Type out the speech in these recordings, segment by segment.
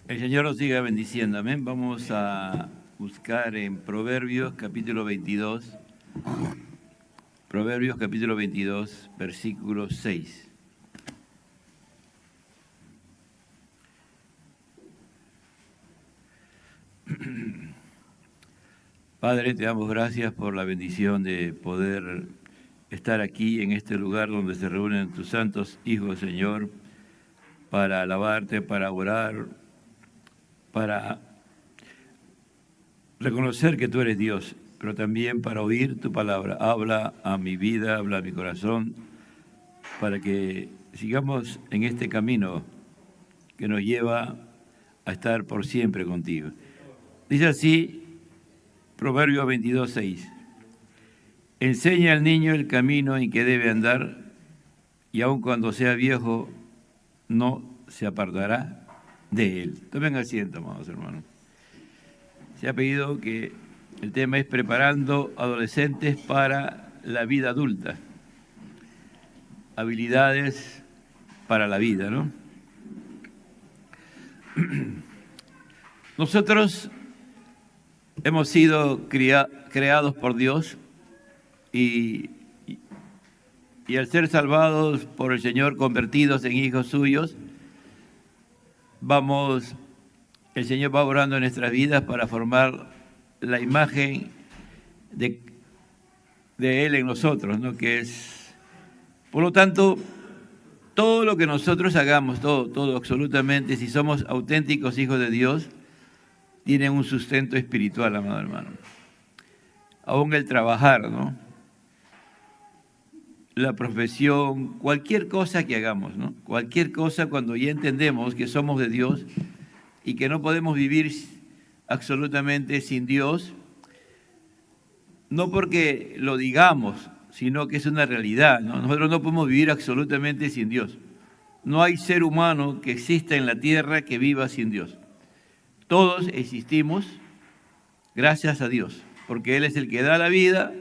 El Señor nos siga bendiciendo, amén. Vamos a buscar en Proverbios capítulo 22, Proverbios capítulo 22, versículo 6. Padre, te damos gracias por la bendición de poder estar aquí en este lugar donde se reúnen tus santos hijos, Señor, para alabarte, para orar, para reconocer que tú eres Dios, pero también para oír tu palabra. Habla a mi vida, habla a mi corazón, para que sigamos en este camino que nos lleva a estar por siempre contigo. Dice así Proverbios 22, 6. Enseña al niño el camino en que debe andar, y aun cuando sea viejo, no se apartará de él. Tomen asiento, amados hermanos. Se ha pedido que el tema es preparando adolescentes para la vida adulta. Habilidades para la vida, ¿no? Nosotros hemos sido creados por Dios y al ser salvados por el Señor, convertidos en hijos suyos, el Señor va obrando en nuestras vidas para formar la imagen de Él en nosotros, ¿no? Por lo tanto, todo lo que nosotros hagamos, todo absolutamente, si somos auténticos hijos de Dios, tienen un sustento espiritual, amado hermano. Aún el trabajar, ¿no? La profesión, cualquier cosa que hagamos, ¿no? Cualquier cosa, cuando ya entendemos que somos de Dios y que no podemos vivir absolutamente sin Dios, no porque lo digamos, sino que es una realidad, ¿no? Nosotros no podemos vivir absolutamente sin Dios. No hay ser humano que exista en la tierra que viva sin Dios. Todos existimos gracias a Dios, porque Él es el que da la vida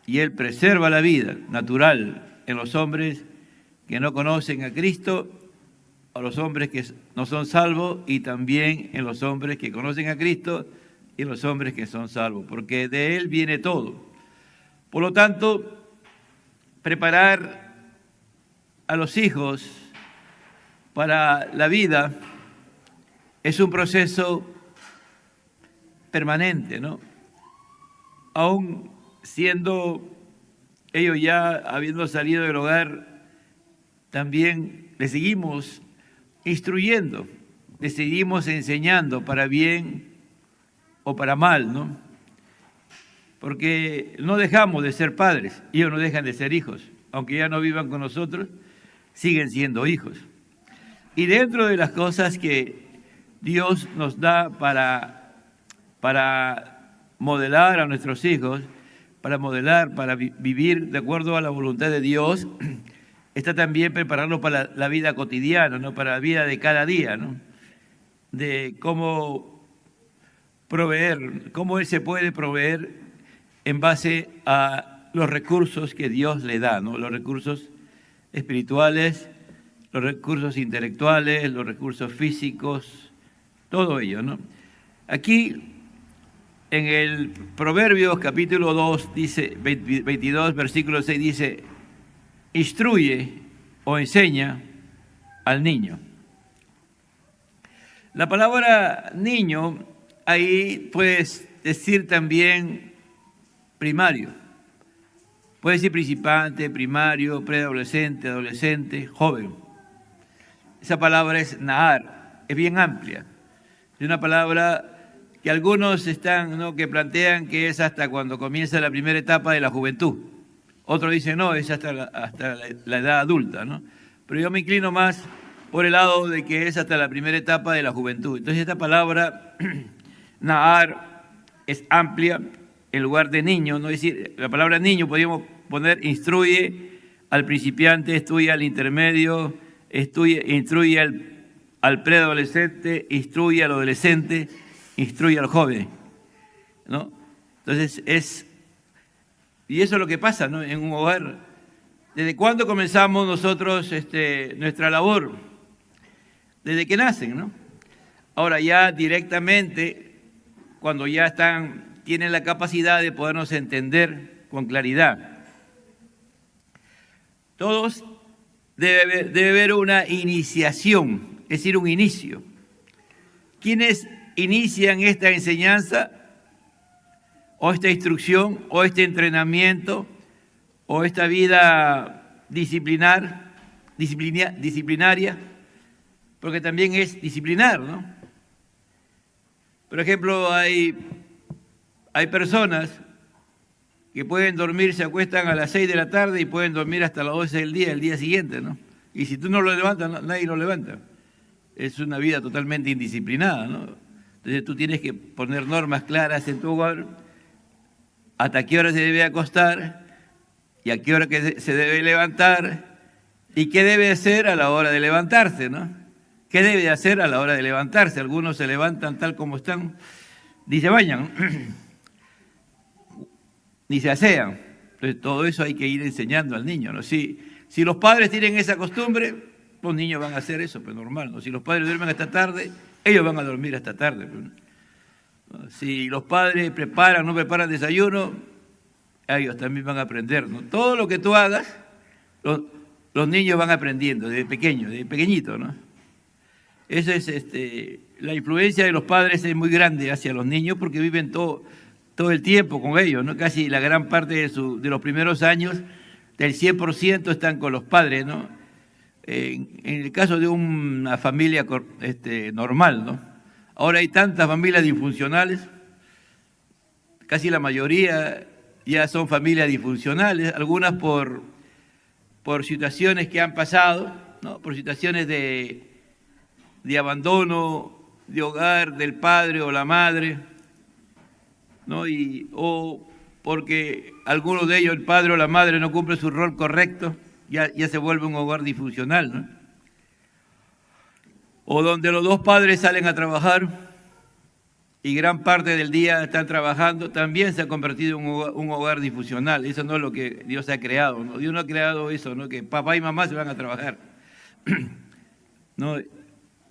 y Él preserva la vida natural en los hombres que no conocen a Cristo, a los hombres que no son salvos y también en los hombres que conocen a Cristo y en los hombres que son salvos, porque de Él viene todo. Por lo tanto, preparar a los hijos para la vida es un proceso permanente, ¿no? Aún siendo ellos ya habiendo salido del hogar, también les seguimos instruyendo, les seguimos enseñando para bien o para mal, ¿no? Porque no dejamos de ser padres, ellos no dejan de ser hijos, aunque ya no vivan con nosotros, siguen siendo hijos. Y dentro de las cosas que Dios nos da para modelar a nuestros hijos, para vivir de acuerdo a la voluntad de Dios, está también prepararlos para la vida cotidiana, ¿no? Para la vida de cada día, ¿no? De cómo proveer, cómo Él se puede proveer en base a los recursos que Dios le da, ¿no? Los recursos espirituales, los recursos intelectuales, los recursos físicos, todo ello, ¿no? Aquí en el Proverbios capítulo 2, dice, 22, versículo 6, dice, instruye o enseña al niño. La palabra niño, ahí puedes decir también primario. Puede decir principiante, primario, preadolescente, adolescente, joven. Esa palabra es nahar, es bien amplia. Es una palabra que algunos que plantean que es hasta cuando comienza la primera etapa de la juventud. Otros dicen no, es hasta la edad adulta, ¿no? Pero yo me inclino más por el lado de que es hasta la primera etapa de la juventud. Entonces esta palabra, nahar, es amplia en lugar de niño, ¿no? Es decir, la palabra niño podríamos poner instruye al principiante, instruye al intermedio, instruye al preadolescente, instruye al adolescente, instruye al joven, ¿no? Entonces y eso es lo que pasa, ¿no? En un hogar. ¿Desde cuándo comenzamos nosotros nuestra labor? Desde que nacen, ¿no? Ahora ya directamente, cuando ya tienen la capacidad de podernos entender con claridad. Todos debe haber una iniciación, es decir, un inicio. ¿Quiénes inician esta enseñanza, o esta instrucción, o este entrenamiento, o esta vida disciplinaria? Porque también es disciplinar, ¿no? Por ejemplo, hay personas que pueden dormir, se acuestan a las 6 de la tarde y pueden dormir hasta las 12 del día, el día siguiente, ¿no? Y si tú no lo levantas, nadie lo levanta. Es una vida totalmente indisciplinada, ¿no? Entonces tú tienes que poner normas claras en tu hogar, hasta qué hora se debe acostar y a qué hora que se debe levantar y qué debe hacer a la hora de levantarse, ¿no? ¿Qué debe hacer a la hora de levantarse? Algunos se levantan tal como están, ni se bañan, ni se asean. Entonces todo eso hay que ir enseñando al niño, ¿no? Si los padres tienen esa costumbre, los niños van a hacer eso, pues normal, ¿no? Si los padres duermen hasta tarde, ellos van a dormir hasta tarde, pues, ¿no? Si los padres no preparan desayuno, ellos también van a aprender, ¿no? Todo lo que tú hagas, los niños van aprendiendo desde pequeñito, ¿no? Eso es, la influencia de los padres es muy grande hacia los niños porque viven todo el tiempo con ellos, ¿no? Casi la gran parte de los primeros años, del 100% están con los padres, ¿no? En el caso de una familia normal, ¿no? Ahora hay tantas familias disfuncionales, casi la mayoría ya son familias disfuncionales, algunas por situaciones que han pasado, ¿no? Por situaciones de abandono de hogar del padre o la madre, ¿no? O porque alguno de ellos, el padre o la madre, no cumple su rol correcto, ya se vuelve un hogar disfuncional, ¿no? O donde los dos padres salen a trabajar y gran parte del día están trabajando, también se ha convertido en un hogar disfuncional. Eso no es lo que Dios ha creado, ¿no? Dios no ha creado eso, ¿no? Que papá y mamá se van a trabajar, ¿no?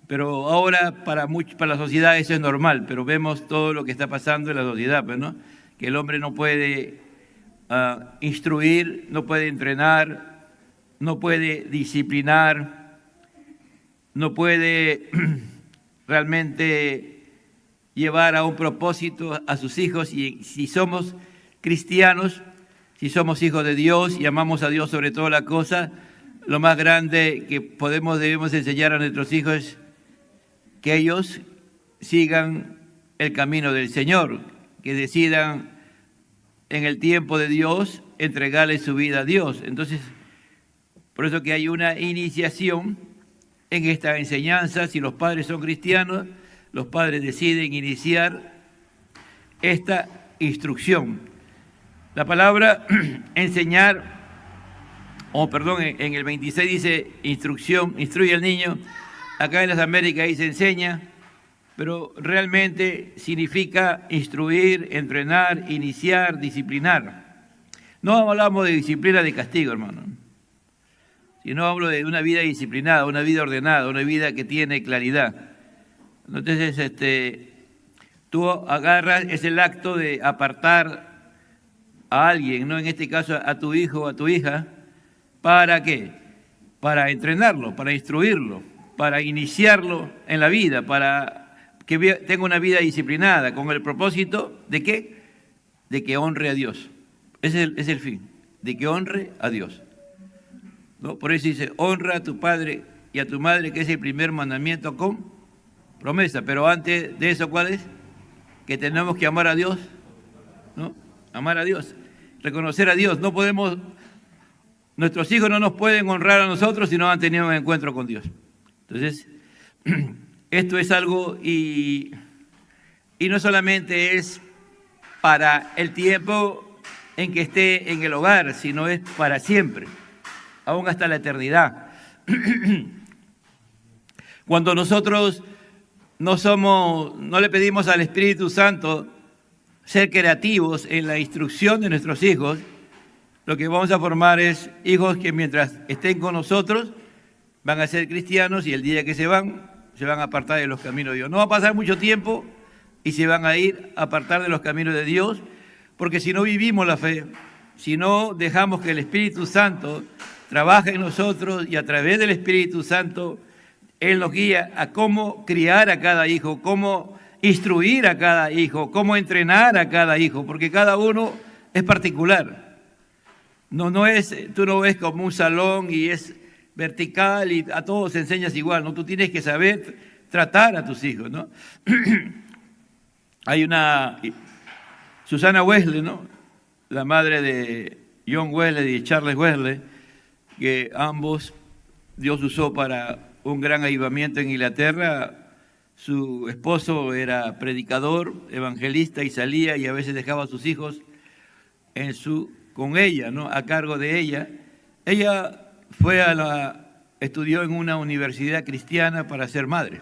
Pero ahora para la sociedad eso es normal, pero vemos todo lo que está pasando en la sociedad, pues, ¿no? Que el hombre no puede instruir, no puede entrenar, no puede disciplinar, no puede realmente llevar a un propósito a sus hijos. Y si somos cristianos, si somos hijos de Dios y amamos a Dios sobre toda la cosa, lo más grande que debemos enseñar a nuestros hijos es que ellos sigan el camino del Señor, que decidan en el tiempo de Dios entregarle su vida a Dios. Entonces, por eso que hay una iniciación en esta enseñanza. Si los padres son cristianos, los padres deciden iniciar esta instrucción. La palabra enseñar, en el 26 dice instrucción, instruye al niño. Acá en las Américas dice enseña, pero realmente significa instruir, entrenar, iniciar, disciplinar. No hablamos de disciplina de castigo, hermano, sino hablo de una vida disciplinada, una vida ordenada, una vida que tiene claridad. Entonces, tú agarras, es el acto de apartar a alguien, ¿no? En este caso a tu hijo o a tu hija, ¿para qué? Para entrenarlo, para instruirlo, para iniciarlo en la vida, para que tenga una vida disciplinada, con el propósito ¿de qué? De que honre a Dios. Ese es el fin, de que honre a Dios, ¿no? Por eso dice, honra a tu padre y a tu madre, que es el primer mandamiento con promesa. Pero antes de eso, ¿cuál es? Que tenemos que amar a Dios, ¿no? Amar a Dios, reconocer a Dios. No podemos, nuestros hijos no nos pueden honrar a nosotros si no han tenido un encuentro con Dios. Entonces, esto es algo, y no solamente es para el tiempo en que esté en el hogar, sino es para siempre, aún hasta la eternidad. Cuando nosotros no le pedimos al Espíritu Santo ser creativos en la instrucción de nuestros hijos, lo que vamos a formar es hijos que mientras estén con nosotros van a ser cristianos, y el día que se van, se van a apartar de los caminos de Dios. No va a pasar mucho tiempo y se van a ir a apartar de los caminos de Dios, porque si no vivimos la fe, si no dejamos que el Espíritu Santo trabaje en nosotros y a través del Espíritu Santo Él nos guía a cómo criar a cada hijo, cómo instruir a cada hijo, cómo entrenar a cada hijo, porque cada uno es particular. No es, tú no ves como un salón y es vertical y a todos enseñas igual, ¿no? Tú tienes que saber tratar a tus hijos, ¿no? Hay una Susana Wesley, ¿no? La madre de John Wesley y Charles Wesley, que ambos Dios usó para un gran avivamiento en Inglaterra. Su esposo era predicador, evangelista y salía y a veces dejaba a sus hijos con ella, ¿no? A cargo de ella. Ella estudió en una universidad cristiana para ser madre,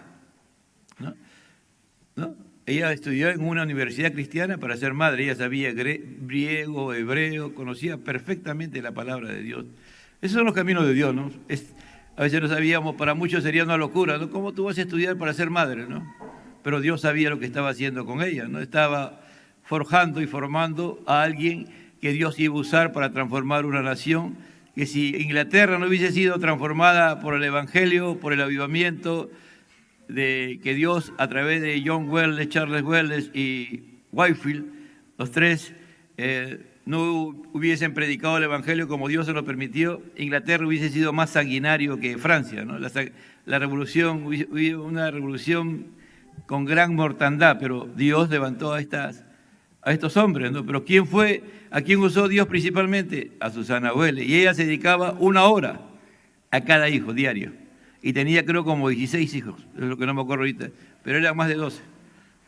¿no? Ella estudió en una universidad cristiana para ser madre. Ella sabía griego, hebreo, conocía perfectamente la palabra de Dios. Esos son los caminos de Dios, ¿no? A veces no sabíamos, para muchos sería una locura, ¿no? ¿Cómo tú vas a estudiar para ser madre, no? Pero Dios sabía lo que estaba haciendo con ella, ¿no? Estaba forjando y formando a alguien que Dios iba a usar para transformar una nación, que si Inglaterra no hubiese sido transformada por el Evangelio, por el avivamiento, que Dios a través de John Wesley, Charles Wesley y Whitefield, los tres, no hubiesen predicado el Evangelio como Dios se lo permitió, Inglaterra hubiese sido más sanguinario que Francia, ¿no? La revolución, hubo una revolución con gran mortandad, pero Dios levantó a estos hombres, ¿no? Pero ¿a quién usó Dios principalmente? A Susana Wesley, y ella se dedicaba 1 hora a cada hijo diario, y tenía creo como 16 hijos, es lo que no me acuerdo ahorita, pero eran más de 12.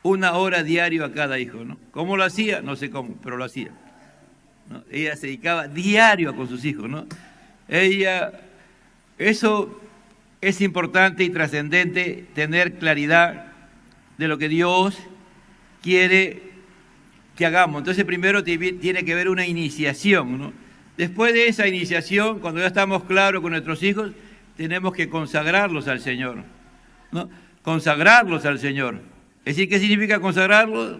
1 hora diario a cada hijo, ¿no? ¿Cómo lo hacía? No sé cómo, pero lo hacía, ¿no? Ella se dedicaba diario con sus hijos, ¿no? Eso es importante y trascendente, tener claridad de lo que Dios quiere que hagamos. Entonces primero tiene que haber una iniciación, ¿no? Después de esa iniciación, cuando ya estamos claros con nuestros hijos, tenemos que consagrarlos al Señor, ¿no? Consagrarlos al Señor. Es decir, ¿qué significa consagrarlos?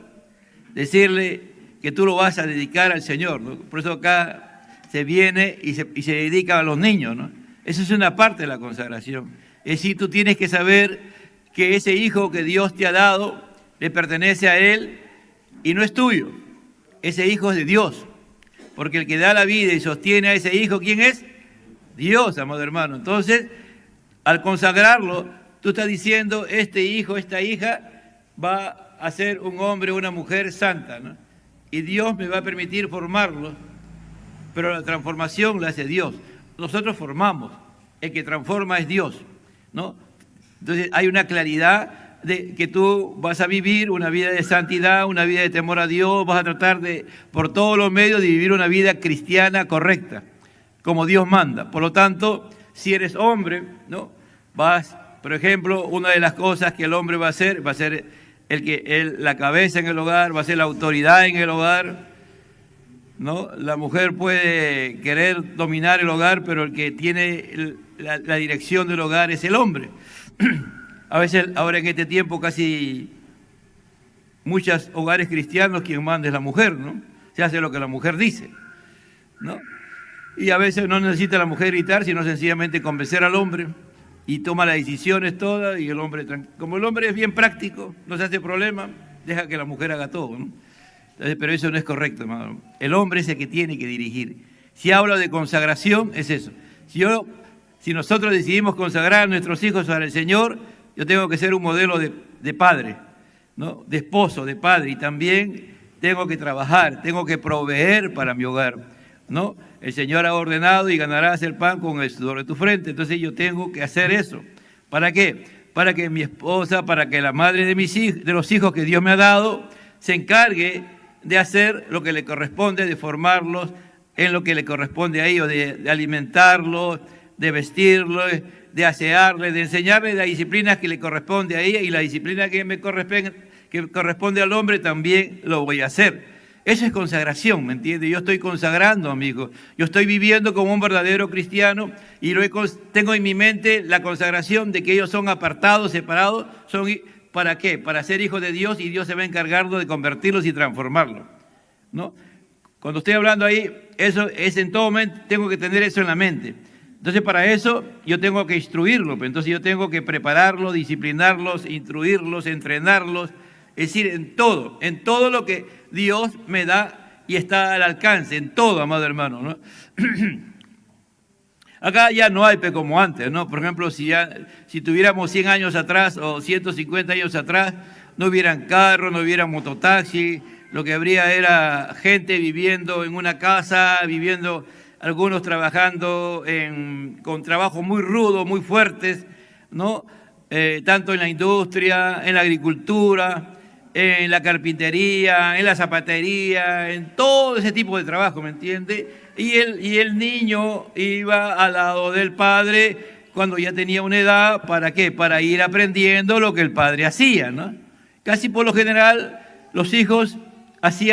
Decirle que tú lo vas a dedicar al Señor, ¿no? Por eso acá se viene y se dedica a los niños, ¿no? Eso es una parte de la consagración. Es decir, tú tienes que saber que ese hijo que Dios te ha dado le pertenece a Él y no es tuyo. Ese hijo es de Dios, porque el que da la vida y sostiene a ese hijo, ¿quién es? Dios, amado hermano. Entonces, al consagrarlo, tú estás diciendo, este hijo, esta hija va a ser un hombre o una mujer santa, ¿no? Y Dios me va a permitir formarlo, pero la transformación la hace Dios. Nosotros formamos, el que transforma es Dios, ¿no? Entonces hay una claridad de que tú vas a vivir una vida de santidad, una vida de temor a Dios, vas a tratar por todos los medios, de vivir una vida cristiana correcta, como Dios manda. Por lo tanto, si eres hombre, ¿no? Por ejemplo, una de las cosas que el hombre va a ser la cabeza en el hogar, va a ser la autoridad en el hogar, ¿no? La mujer puede querer dominar el hogar, pero el que tiene la dirección del hogar es el hombre. A veces, ahora en este tiempo, casi muchos hogares cristianos, quien manda es la mujer, ¿no? Se hace lo que la mujer dice, ¿no? Y a veces no necesita la mujer gritar, sino sencillamente convencer al hombre, y toma las decisiones todas, y el hombre, como el hombre es bien práctico, no se hace problema, deja que la mujer haga todo, ¿no? Entonces, pero eso no es correcto, hermano. El hombre es el que tiene que dirigir. Si hablo de consagración, es eso. Si nosotros decidimos consagrar a nuestros hijos para el Señor, yo tengo que ser un modelo de padre, ¿no? De esposo, de padre, y también tengo que trabajar, tengo que proveer para mi hogar, ¿no? El Señor ha ordenado y ganarás el pan con el sudor de tu frente. Entonces yo tengo que hacer eso. ¿Para qué? Para que mi esposa, para que la madre de los hijos que Dios me ha dado, se encargue de hacer lo que le corresponde, de formarlos en lo que le corresponde a ellos, de alimentarlos, de vestirlos, de asearles, de enseñarles las disciplinas que le corresponde a ella, y la disciplina que corresponde al hombre también lo voy a hacer. Eso es consagración, ¿me entiende? Yo estoy consagrando, amigo. Yo estoy viviendo como un verdadero cristiano y tengo en mi mente la consagración de que ellos son apartados, separados. ¿Para qué? Para ser hijos de Dios, y Dios se va a encargar de convertirlos y transformarlos, ¿no? Cuando estoy hablando ahí, eso es en todo momento, tengo que tener eso en la mente. Entonces, para eso yo tengo que instruirlo. Entonces yo tengo que prepararlos, disciplinarlos, instruirlos, entrenarlos. Es decir, en todo lo que Dios me da y está al alcance, en todo, amado hermano, ¿no? Acá ya no hay como antes, ¿no? Por ejemplo, si tuviéramos 100 años atrás o 150 años atrás, no hubieran carros, no hubieran mototaxi, lo que habría era gente viviendo en una casa, algunos trabajando con trabajos muy rudos, muy fuertes, ¿no? Tanto en la industria, en la agricultura, en la carpintería, en la zapatería, en todo ese tipo de trabajo, ¿me entiende? Y el niño iba al lado del padre cuando ya tenía una edad, ¿para qué? Para ir aprendiendo lo que el padre hacía, ¿no? Casi por lo general los hijos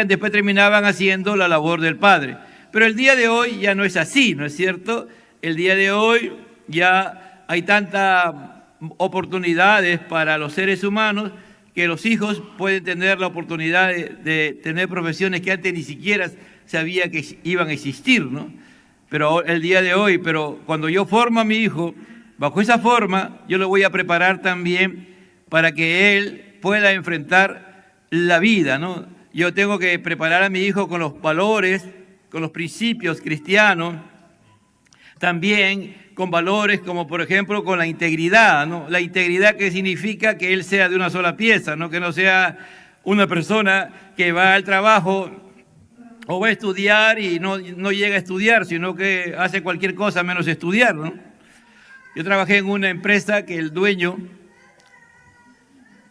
después terminaban haciendo la labor del padre. Pero el día de hoy ya no es así, ¿no es cierto? El día de hoy ya hay tantas oportunidades para los seres humanos que los hijos pueden tener la oportunidad de tener profesiones que antes ni siquiera sabía que iban a existir, ¿no? Pero el día de hoy, cuando yo formo a mi hijo, bajo esa forma, yo lo voy a preparar también para que él pueda enfrentar la vida, ¿no? Yo tengo que preparar a mi hijo con los valores, con los principios cristianos, también con valores como, por ejemplo, con la integridad, ¿no? La integridad, que significa que él sea de una sola pieza, ¿no? Que no sea una persona que va al trabajo o va a estudiar y no llega a estudiar, sino que hace cualquier cosa menos estudiar, ¿no? Yo trabajé en una empresa que el dueño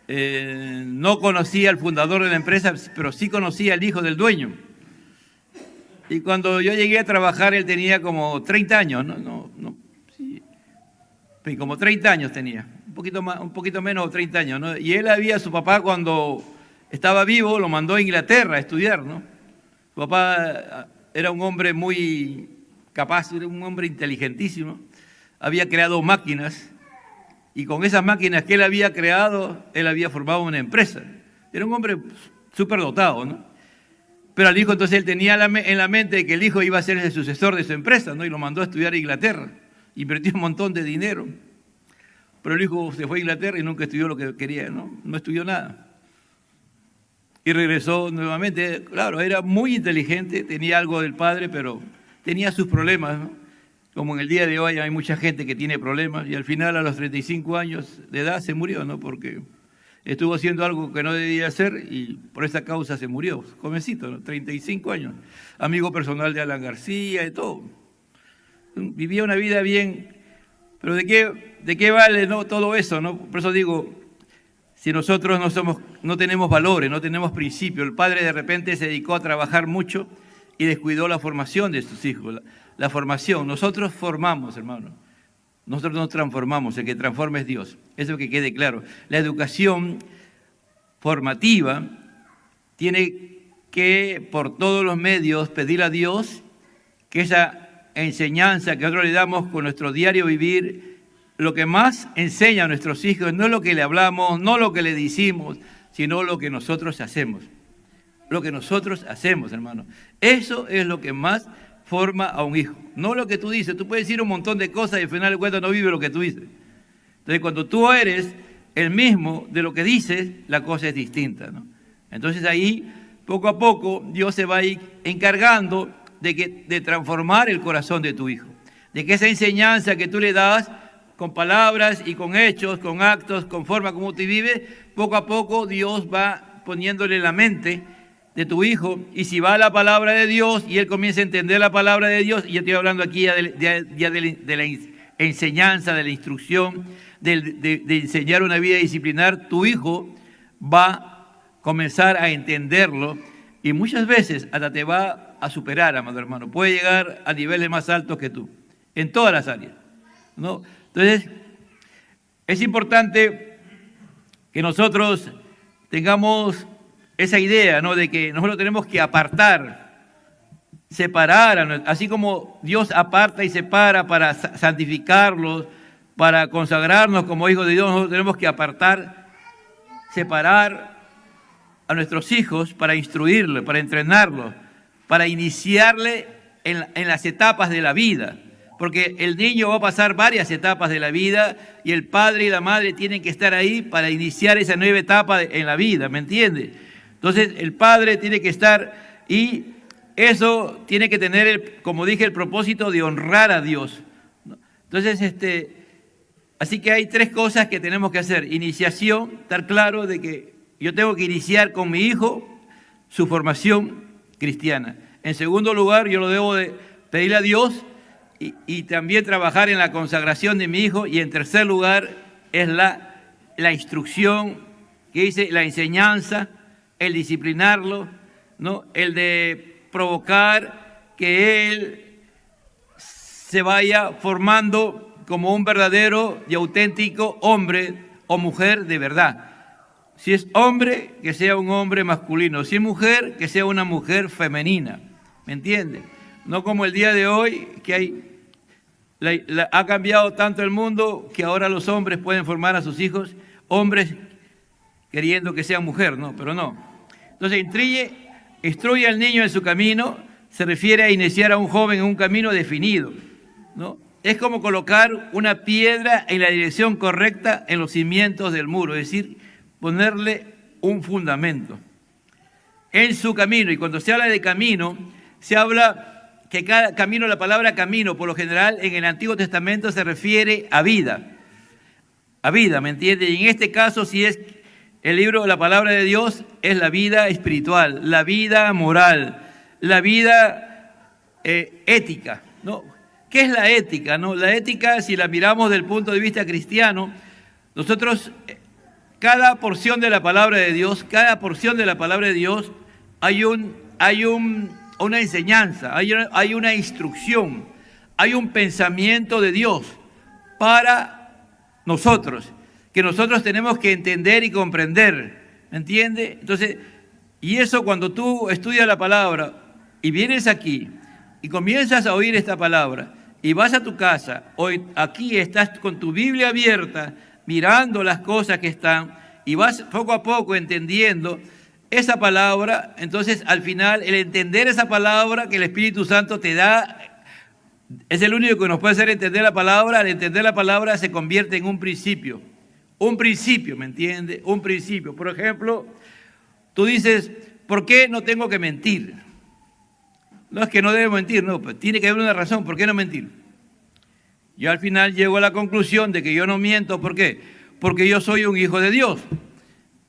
no conocía al fundador de la empresa, pero sí conocía al hijo del dueño. Y cuando yo llegué a trabajar, él tenía como 30 años, sí, como 30 años tenía, un poquito menos de 30 años, ¿no? Y su papá cuando estaba vivo lo mandó a Inglaterra a estudiar, ¿no? Su papá era un hombre muy capaz, era un hombre inteligentísimo, había creado máquinas, y con esas máquinas que él había creado, él había formado una empresa. Era un hombre súper dotado, ¿no? Pero al hijo, entonces él tenía en la mente que el hijo iba a ser el sucesor de su empresa, ¿no? Y lo mandó a estudiar a Inglaterra. Invirtió un montón de dinero. Pero el hijo se fue a Inglaterra y nunca estudió lo que quería, ¿no? No estudió nada. Y regresó nuevamente. Claro, era muy inteligente, tenía algo del padre, pero tenía sus problemas, ¿no? Como en el día de hoy hay mucha gente que tiene problemas y al final a los 35 años de edad se murió, ¿no? Porque estuvo haciendo algo que no debía hacer y por esa causa se murió, jovencito, ¿no? 35 años, amigo personal de Alan García y todo. Vivía una vida bien, pero ¿de qué vale, no, todo eso, no? Por eso digo, si nosotros no tenemos valores, no tenemos principios, el padre de repente se dedicó a trabajar mucho y descuidó la formación de sus hijos, la formación. Nosotros formamos, hermano. Nosotros nos transformamos, el que transforma es Dios. Eso que quede claro. La educación formativa tiene que, por todos los medios, pedir a Dios que esa enseñanza que nosotros le damos con nuestro diario vivir, lo que más enseña a nuestros hijos no es lo que le hablamos, no lo que le decimos, sino lo que nosotros hacemos. Lo que nosotros hacemos, hermano. Eso es lo que más forma a un hijo. No lo que tú dices. Tú puedes decir un montón de cosas y al final de cuentas no vive lo que tú dices. Entonces, cuando tú eres el mismo de lo que dices, la cosa es distinta, ¿no? Entonces ahí, poco a poco, Dios se va a ir encargando de transformar el corazón de tu hijo. De que esa enseñanza que tú le das con palabras y con hechos, con actos, con forma como tú vives, poco a poco Dios va poniéndole en la mente de tu hijo, y si va a la palabra de Dios y él comienza a entender la palabra de Dios, y yo estoy hablando aquí ya de la enseñanza, de la instrucción, de enseñar una vida disciplinar, tu hijo va a comenzar a entenderlo y muchas veces hasta te va a superar, amado hermano. Puede llegar a niveles más altos que tú, en todas las áreas, ¿no? Entonces, es importante que nosotros tengamos esa idea, ¿no?, de que nosotros tenemos que apartar, separar, así como Dios aparta y separa para santificarlos, para consagrarnos como hijos de Dios, nosotros tenemos que apartar, separar a nuestros hijos para instruirlos, para entrenarlos, para iniciarle en las etapas de la vida. Porque el niño va a pasar varias etapas de la vida y el padre y la madre tienen que estar ahí para iniciar esa nueva etapa en la vida, ¿me entiende? Entonces el padre tiene que estar y eso tiene que tener, como dije, el propósito de honrar a Dios. Entonces, así que hay 3 cosas que tenemos que hacer. Iniciación, estar claro de que yo tengo que iniciar con mi hijo su formación cristiana. En segundo lugar, yo lo debo de pedirle a Dios y también trabajar en la consagración de mi hijo. Y en tercer lugar es la instrucción, que dice la enseñanza, el disciplinarlo, ¿no?, el de provocar que él se vaya formando como un verdadero y auténtico hombre o mujer de verdad. Si es hombre, que sea un hombre masculino. Si es mujer, que sea una mujer femenina. ¿Me entiende? No como el día de hoy, que ha cambiado tanto el mundo que ahora los hombres pueden formar a sus hijos, hombres queriendo que sean mujer, ¿no? Pero no. Entonces, instruye al niño en su camino, se refiere a iniciar a un joven en un camino definido, ¿no? Es como colocar una piedra en la dirección correcta en los cimientos del muro, es decir, ponerle un fundamento en su camino. Y cuando se habla de camino, se habla que cada camino, la palabra camino, por lo general, en el Antiguo Testamento se refiere a vida, ¿me entiende? Y en este caso, si es el libro, la palabra de Dios, es la vida espiritual, la vida moral, la vida ética, ¿no? ¿Qué es la ética, no? La ética, si la miramos desde el punto de vista cristiano, nosotros, cada porción de la palabra de Dios, hay una enseñanza, hay una instrucción, hay un pensamiento de Dios para nosotros, que nosotros tenemos que entender y comprender, ¿me entiende? Entonces, y eso cuando tú estudias la palabra y vienes aquí y comienzas a oír esta palabra y vas a tu casa, hoy aquí estás con tu Biblia abierta, mirando las cosas que están y vas poco a poco entendiendo esa palabra, entonces al final el entender esa palabra que el Espíritu Santo te da, es el único que nos puede hacer entender la palabra. Al entender la palabra se convierte en un principio, ¿me entiende? Un principio. Por ejemplo, tú dices, ¿por qué no tengo que mentir? No es que no debo mentir, no, pues tiene que haber una razón, ¿por qué no mentir? Yo al final llego a la conclusión de que yo no miento, ¿por qué? Porque yo soy un hijo de Dios.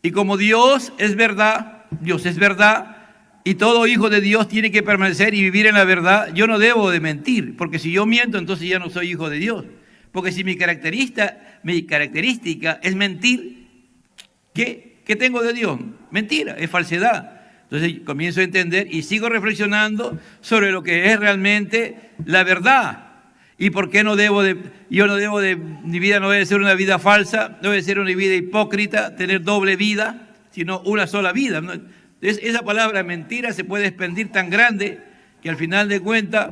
Y como Dios es verdad, y todo hijo de Dios tiene que permanecer y vivir en la verdad, yo no debo de mentir, porque si yo miento, entonces ya no soy hijo de Dios. Porque si mi característica es mentir, ¿qué tengo de Dios? Mentira, es falsedad. Entonces comienzo a entender y sigo reflexionando sobre lo que es realmente la verdad. ¿Y por qué mi vida no debe ser una vida falsa, no debe ser una vida hipócrita, tener doble vida, sino una sola vida, ¿no? Entonces, esa palabra mentira se puede expandir tan grande que al final de cuentas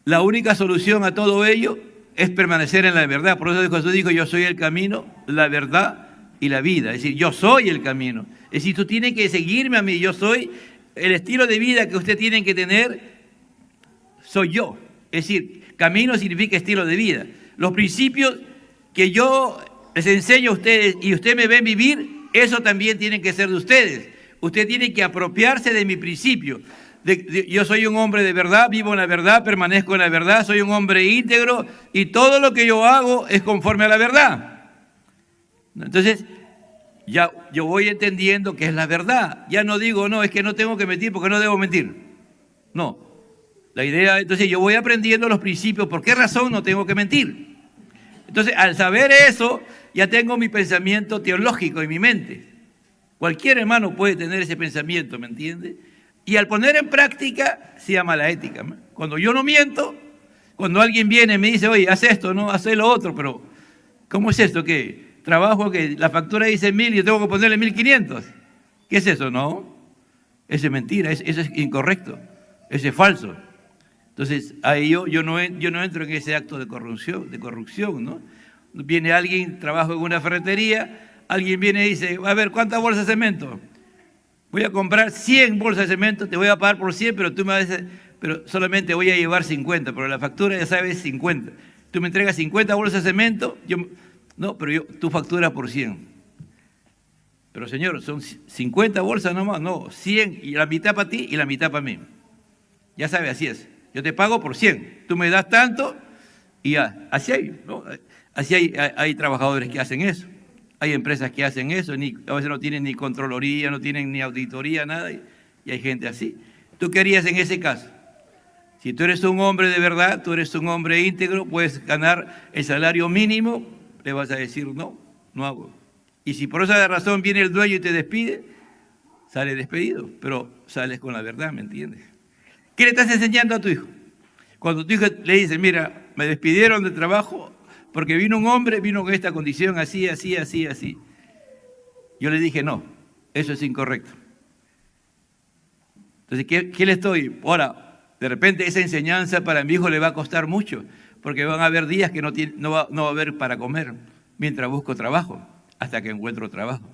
la única solución a todo ello es permanecer en la verdad. Por eso Jesús dijo, yo soy el camino, la verdad y la vida. Es decir, yo soy el camino. Es decir, tú tienes que seguirme a mí, yo soy el estilo de vida que usted tiene que tener, soy yo. Es decir, camino significa estilo de vida. Los principios que yo les enseño a ustedes y ustedes me ven vivir, eso también tienen que ser de ustedes. Usted tiene que apropiarse de mi principio. Yo soy un hombre de verdad, vivo en la verdad, permanezco en la verdad, soy un hombre íntegro y todo lo que yo hago es conforme a la verdad. Entonces, ya yo voy entendiendo que es la verdad. Ya no digo, no, es que no tengo que mentir porque no debo mentir. No. La idea, entonces yo voy aprendiendo los principios, ¿por qué razón no tengo que mentir? Entonces, al saber eso, ya tengo mi pensamiento teológico en mi mente. Cualquier hermano puede tener ese pensamiento, ¿me entiende? Y al poner en práctica, se llama la ética. Cuando yo no miento, cuando alguien viene y me dice, oye, haz esto, no, haz lo otro, pero ¿cómo es esto? ¿Qué? Trabajo que la factura dice 1.000 y yo tengo que ponerle 1.500. ¿Qué es eso? No, eso es mentira, eso es incorrecto, eso es falso. Entonces, ahí yo no entro en ese acto de corrupción, ¿no? Viene alguien, trabajo en una ferretería, alguien viene y dice, a ver, ¿cuántas bolsas de cemento? Voy a comprar 100 bolsas de cemento, te voy a pagar por 100, pero tú me vas a decir, pero solamente voy a llevar 50, pero la factura ya sabes 50. Tú me entregas 50 bolsas de cemento, pero tú facturas por 100. Pero señor, son 50 bolsas nomás, no, 100, y la mitad para ti y la mitad para mí. Ya sabes, así es. Yo te pago por 100, tú me das tanto y ya, así hay, ¿no? Así hay trabajadores que hacen eso. Hay empresas que hacen eso, a veces no tienen ni controloría, no tienen ni auditoría, nada, y hay gente así. ¿Tú qué harías en ese caso? Si tú eres un hombre de verdad, tú eres un hombre íntegro, puedes ganar el salario mínimo, le vas a decir no hago. Y si por esa razón viene el dueño y te despide, sale despedido, pero sales con la verdad, ¿me entiendes? ¿Qué le estás enseñando a tu hijo? Cuando tu hijo le dice, mira, me despidieron de trabajo porque vino un hombre, vino con esta condición, así. Yo le dije, no, eso es incorrecto. Entonces, ¿qué le estoy? Ahora, de repente esa enseñanza para mi hijo le va a costar mucho, porque van a haber días que no va a haber para comer mientras busco trabajo, hasta que encuentro trabajo.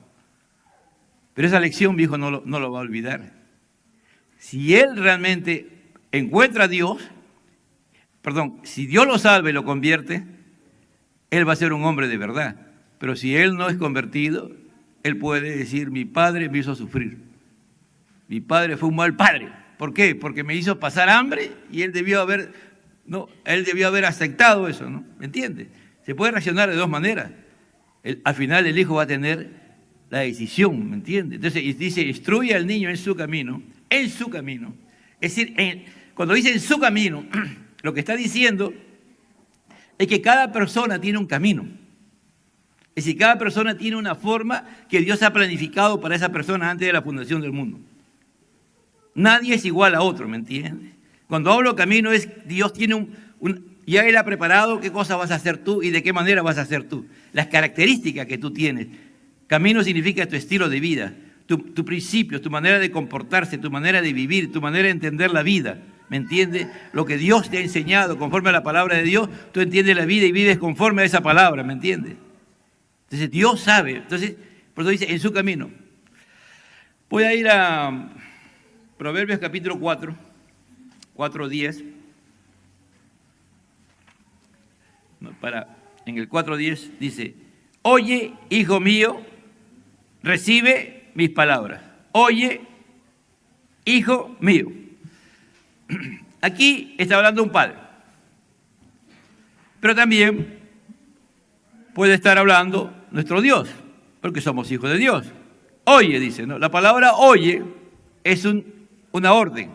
Pero esa lección mi hijo no lo va a olvidar. Si él realmente encuentra a Dios, si Dios lo salva y lo convierte, él va a ser un hombre de verdad. Pero si él no es convertido, él puede decir, mi padre me hizo sufrir. Mi padre fue un mal padre. ¿Por qué? Porque me hizo pasar hambre y él debió haber aceptado eso, ¿no? ¿Me entiendes? Se puede reaccionar de dos maneras. Al final el hijo va a tener la decisión, ¿me entiendes? Entonces dice, instruye al niño en su camino. Es decir, cuando dice en su camino, lo que está diciendo es que cada persona tiene un camino. Es decir, cada persona tiene una forma que Dios ha planificado para esa persona antes de la fundación del mundo. Nadie es igual a otro, ¿me entiendes? Cuando hablo camino es Dios tiene ya Él ha preparado qué cosa vas a hacer tú y de qué manera vas a hacer tú. Las características que tú tienes. Camino significa tu estilo de vida, tu principio, tu manera de comportarse, tu manera de vivir, tu manera de entender la vida. ¿Me entiendes? Lo que Dios te ha enseñado conforme a la palabra de Dios, tú entiendes la vida y vives conforme a esa palabra, ¿me entiendes? Entonces Dios sabe, entonces, por eso dice, en su camino. Voy a ir a Proverbios capítulo 4:10. En el 4:10 dice, oye, hijo mío, recibe mis palabras. Oye, hijo mío. Aquí está hablando un padre, pero también puede estar hablando nuestro Dios, porque somos hijos de Dios. Oye, dice, ¿no? La palabra oye es una orden.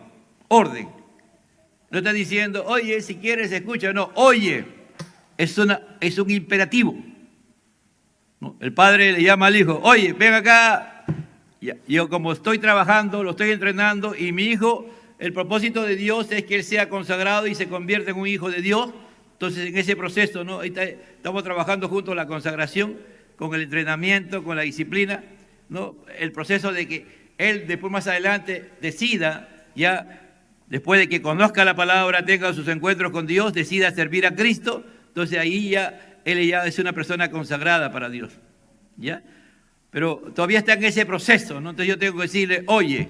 No está diciendo, oye, si quieres escucha, no, oye, es un imperativo. ¿No? El padre le llama al hijo, oye, ven acá. Yo como estoy trabajando, lo estoy entrenando y mi hijo, el propósito de Dios es que él sea consagrado y se convierta en un hijo de Dios. Entonces en ese proceso, ¿no? Estamos trabajando junto a la consagración, con el entrenamiento, con la disciplina, ¿no? El proceso de que él después más adelante decida, ya después de que conozca la palabra, tenga sus encuentros con Dios, decida servir a Cristo, entonces ahí él ya es una persona consagrada para Dios, ¿ya? Pero todavía está en ese proceso, ¿no? Entonces yo tengo que decirle, oye.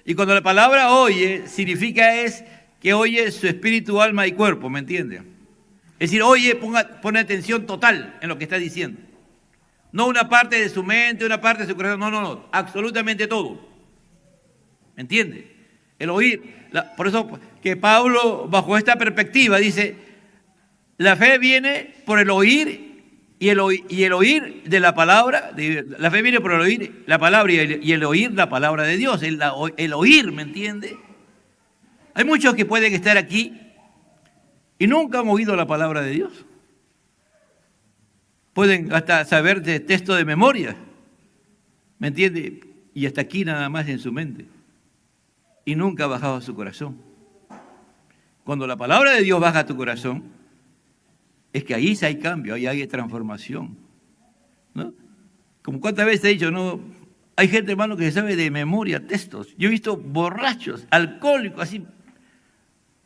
Y cuando la palabra oye, significa es que oye su espíritu, alma y cuerpo, ¿me entiende? Es decir, oye, pone atención total en lo que está diciendo. No una parte de su mente, una parte de su corazón, no, absolutamente todo. ¿Me entiende? El oír. Por eso que Pablo, bajo esta perspectiva, dice, la fe viene por el oír y el oír de la palabra, la fe viene por el oír la palabra y el oír la palabra de Dios, el oír, ¿me entiende? Hay muchos que pueden estar aquí y nunca han oído la palabra de Dios. Pueden hasta saber de texto de memoria, ¿me entiende? Y hasta aquí nada más en su mente. Y nunca ha bajado a su corazón. Cuando la palabra de Dios baja a tu corazón, es que ahí sí hay cambio, ahí hay transformación, ¿no? Como cuántas veces he dicho, no, Hay gente, hermano, que se sabe de memoria textos. Yo he visto borrachos, alcohólicos, así. Me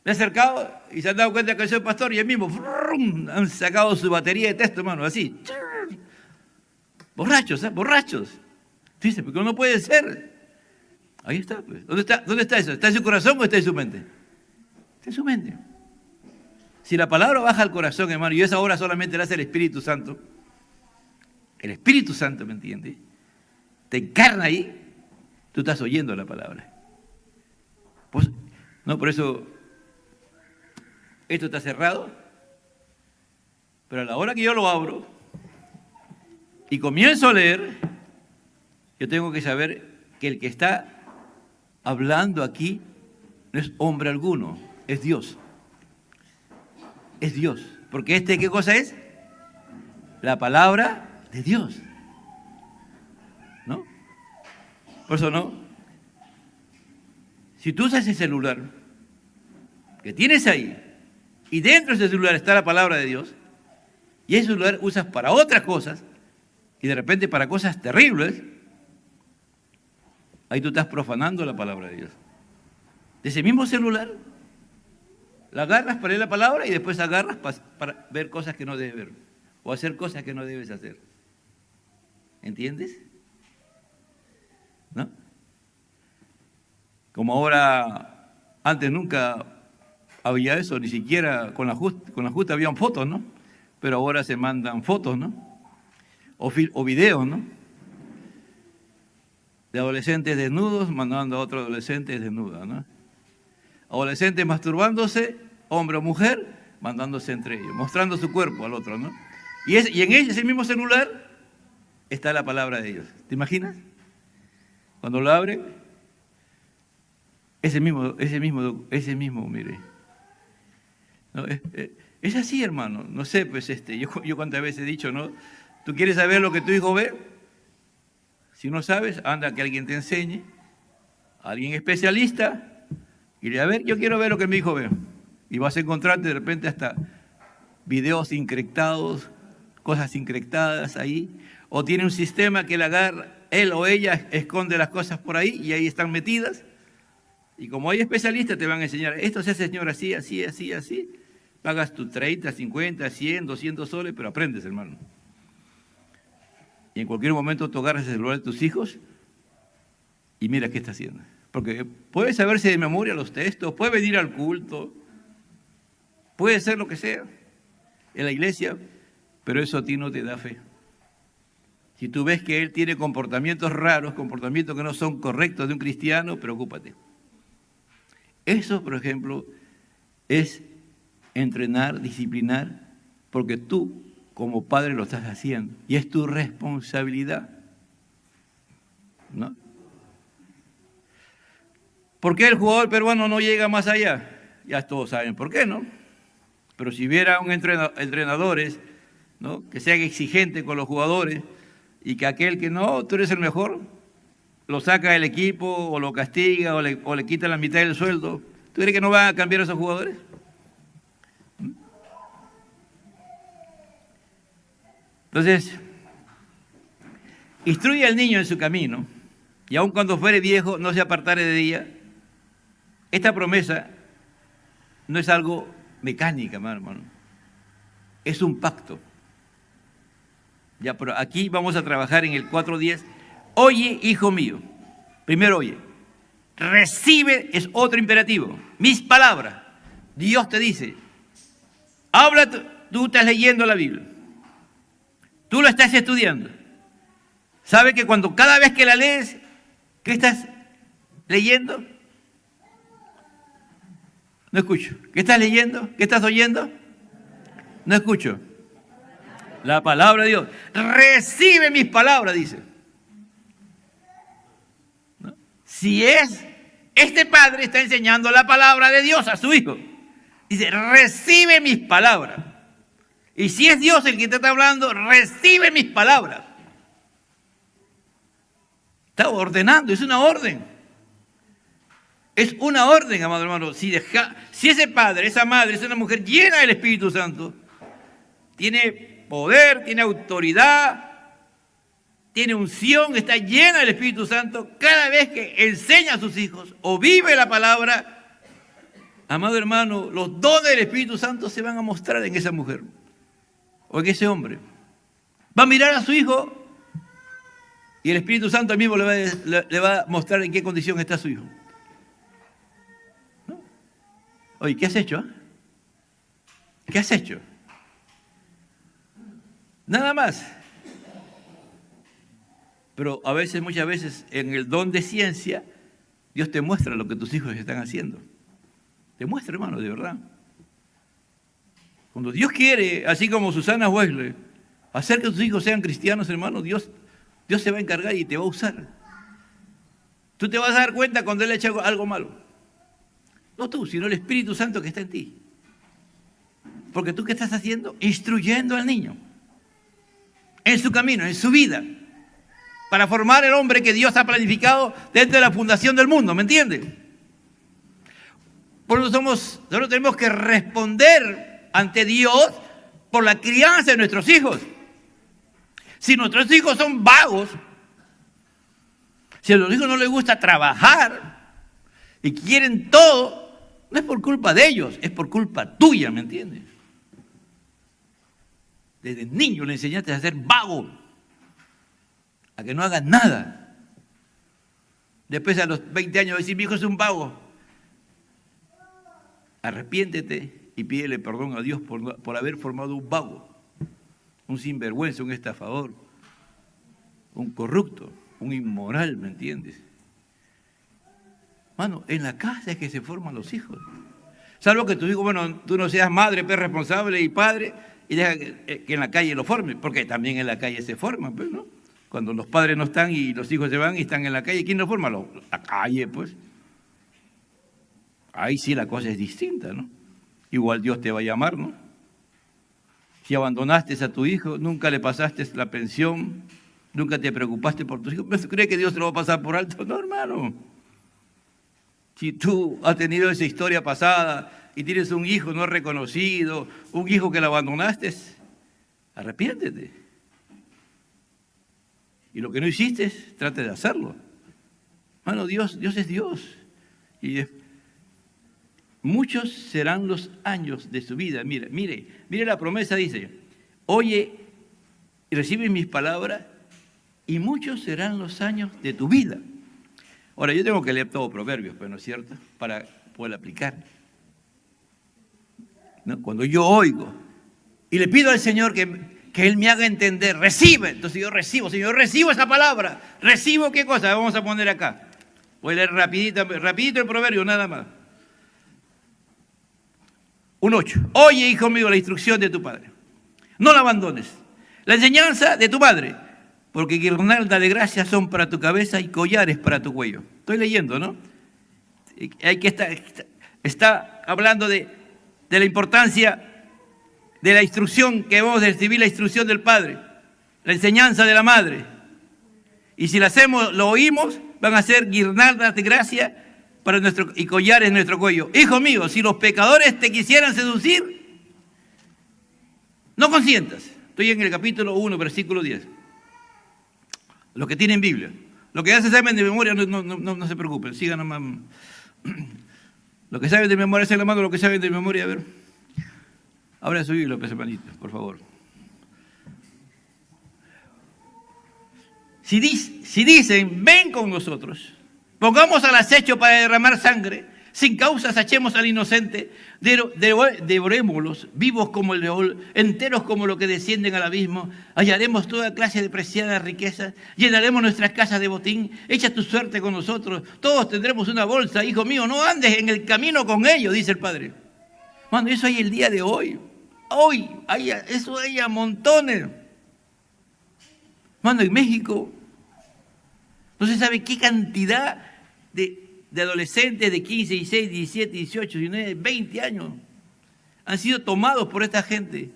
he acercado y se han dado cuenta que soy pastor y el mismo han sacado su batería de texto, hermano, así. Borrachos, ¿eh? Borrachos. Dice, porque no puede ser. Ahí está, pues. ¿Dónde está eso? ¿Está en su corazón o está en su mente? Está en su mente. Si la palabra baja al corazón, hermano, y esa obra solamente la hace el Espíritu Santo, ¿me entiendes? Te encarna ahí, tú estás oyendo la palabra. Pues, no, por eso, esto está cerrado, pero a la hora que yo lo abro y comienzo a leer, yo tengo que saber que el que está hablando aquí no es hombre alguno, es Dios. Es Dios. Porque ¿qué cosa es? La palabra de Dios. ¿No? Por eso no. Si tú usas ese celular que tienes ahí y dentro de ese celular está la palabra de Dios y ese celular usas para otras cosas y de repente para cosas terribles, ahí tú estás profanando la palabra de Dios. De ese mismo celular la agarras para leer la palabra y después agarras para ver cosas que no debes ver o hacer cosas que no debes hacer. ¿Entiendes? ¿No? Como ahora, antes nunca había eso, ni siquiera con la justa habían fotos, ¿no? Pero ahora se mandan fotos, ¿no? O videos, ¿no? De adolescentes desnudos mandando a otros adolescentes desnudos, ¿no? Adolescentes masturbándose, hombre o mujer, mandándose entre ellos, mostrando su cuerpo al otro, ¿no? Y en ese mismo celular está la palabra de Dios. ¿Te imaginas? Cuando lo abre, ese mismo, mire. No, es así, hermano. No sé, pues yo cuántas veces he dicho, ¿no? ¿Tú quieres saber lo que tu hijo ve? Si no sabes, anda que alguien te enseñe, alguien especialista, y le a ver, yo quiero ver lo que mi hijo ve. Y vas a encontrarte de repente hasta videos increptados, cosas increptadas ahí, o tiene un sistema que él o ella esconde las cosas por ahí y ahí están metidas. Y como hay especialistas te van a enseñar, esto se hace, señor, así, así, así, así. Pagas tus 30, 50, 100, 200 soles, pero aprendes, hermano. Y en cualquier momento tú agarras el celular de tus hijos y mira qué está haciendo. Porque puede saberse de memoria los textos, puede venir al culto, puede ser lo que sea en la iglesia, pero eso a ti no te da fe. Si tú ves que él tiene comportamientos raros, comportamientos que no son correctos de un cristiano, preocúpate. Eso, por ejemplo, es entrenar, disciplinar, porque tú como padre lo estás haciendo y es tu responsabilidad, ¿no? ¿Por qué el jugador peruano no llega más allá? Ya todos saben por qué, ¿no? Pero si hubiera un entrenadores, ¿no?, que sean exigentes con los jugadores y que aquel que no, tú eres el mejor, lo saca del equipo o lo castiga o le quita la mitad del sueldo, ¿tú crees que no van a cambiar esos jugadores? Entonces, instruye al niño en su camino y aun cuando fuere viejo no se apartare de ella. Esta promesa no es algo mecánica, hermano. Es un pacto. Ya, pero aquí vamos a trabajar en el 4:10. Oye, hijo mío. Primero oye. Recibe es otro imperativo. Mis palabras. Dios te dice. Habla, tú estás leyendo la Biblia. Tú lo estás estudiando. ¿Sabe que cada vez que la lees, qué estás leyendo? No escucho. ¿Qué estás leyendo? ¿Qué estás oyendo? No escucho. La palabra de Dios. Recibe mis palabras, dice. ¿No? Si este padre está enseñando la palabra de Dios a su hijo. Dice, recibe mis palabras. Y si es Dios el que te está hablando, recibe mis palabras. Está ordenando, es una orden. Es una orden, amado hermano. Si ese padre, esa madre, es una mujer llena del Espíritu Santo, tiene poder, tiene autoridad, tiene unción, está llena del Espíritu Santo, cada vez que enseña a sus hijos o vive la palabra, amado hermano, los dones del Espíritu Santo se van a mostrar en esa mujer o en ese hombre. Va a mirar a su hijo y el Espíritu Santo mismo le va a mostrar en qué condición está su hijo. ¿No? Oye, ¿qué has hecho? ¿Qué has hecho? Nada más. Pero muchas veces, en el don de ciencia, Dios te muestra lo que tus hijos están haciendo. Te muestra, hermano, de verdad. Cuando Dios quiere, así como Susana Wesley, hacer que tus hijos sean cristianos, hermano, Dios se va a encargar y te va a usar. Tú te vas a dar cuenta cuando Él echa algo malo. No tú, sino el Espíritu Santo que está en ti. Porque tú, ¿qué estás haciendo? Instruyendo al niño en su camino, en su vida, para formar el hombre que Dios ha planificado desde la fundación del mundo, ¿me entiendes? Por eso nosotros tenemos que responder ante Dios por la crianza de nuestros hijos. Si nuestros hijos son vagos, si a los hijos no les gusta trabajar y quieren todo, no es por culpa de ellos, es por culpa tuya, ¿me entiendes? Desde niño le enseñaste a ser vago, a que no hagas nada. Después a los 20 años decir, mi hijo es un vago. Arrepiéntete y pídele perdón a Dios por haber formado un vago, un sinvergüenza, un estafador, un corrupto, un inmoral, ¿me entiendes? Mano, en la casa es que se forman los hijos. Salvo que tu hijo, bueno, tú no seas madre, pues, responsable y padre, y deja que en la calle lo forme, porque también en la calle se forman, pues, ¿no? Cuando los padres no están y los hijos se van y están en la calle, ¿quién lo forma? La calle, pues. Ahí sí la cosa es distinta, ¿no? Igual Dios te va a llamar, ¿no? Si abandonaste a tu hijo, nunca le pasaste la pensión, nunca te preocupaste por tus hijos, ¿cree que Dios te lo va a pasar por alto? No, hermano. Si tú has tenido esa historia pasada y tienes un hijo no reconocido, un hijo que lo abandonaste, arrepiéntete. Y lo que no hiciste, trate de hacerlo. Hermano, Dios es Dios. Y muchos serán los años de su vida. Mire la promesa, dice, oye y recibe mis palabras y muchos serán los años de tu vida. Ahora, yo tengo que leer todo Proverbios, pero ¿no es cierto? Para poder aplicar. ¿No? Cuando yo oigo y le pido al Señor que Él me haga entender, recibe. Entonces yo recibo, Señor, recibo esa palabra. ¿Recibo qué cosa? Vamos a poner acá. Voy a leer rapidito el Proverbio, nada más. 1:8. Oye, hijo mío, la instrucción de tu padre. No la abandones. La enseñanza de tu madre. Porque guirnaldas de gracia son para tu cabeza y collares para tu cuello. Estoy leyendo, ¿no? Está hablando de la importancia de la instrucción que vamos a recibir, la instrucción del padre, la enseñanza de la madre. Y si lo oímos, van a ser guirnaldas de gracia y collares en nuestro cuello. Hijo mío, si los pecadores te quisieran seducir, no consientas. Estoy en el capítulo 1, versículo 10. Los que tienen Biblia. Los que ya se saben de memoria, no se preocupen, sigan nomás. Los que saben de memoria, hacen la mano, los que saben de memoria, a ver. Abra su Biblia, hermanito, por favor. Si dicen, ven con nosotros, pongamos al acecho para derramar sangre, sin causas echemos al inocente, devorémoslos, vivos como el león, enteros como los que descienden al abismo, hallaremos toda clase de preciadas riquezas, llenaremos nuestras casas de botín, echa tu suerte con nosotros, todos tendremos una bolsa, hijo mío, no andes en el camino con ellos, dice el Padre. Mano, eso hay el día de hoy. Eso hay a montones. Mano, en México no se sabe qué cantidad de adolescentes de 15, 16, 17, 18, 19, 20 años han sido tomados por esta gente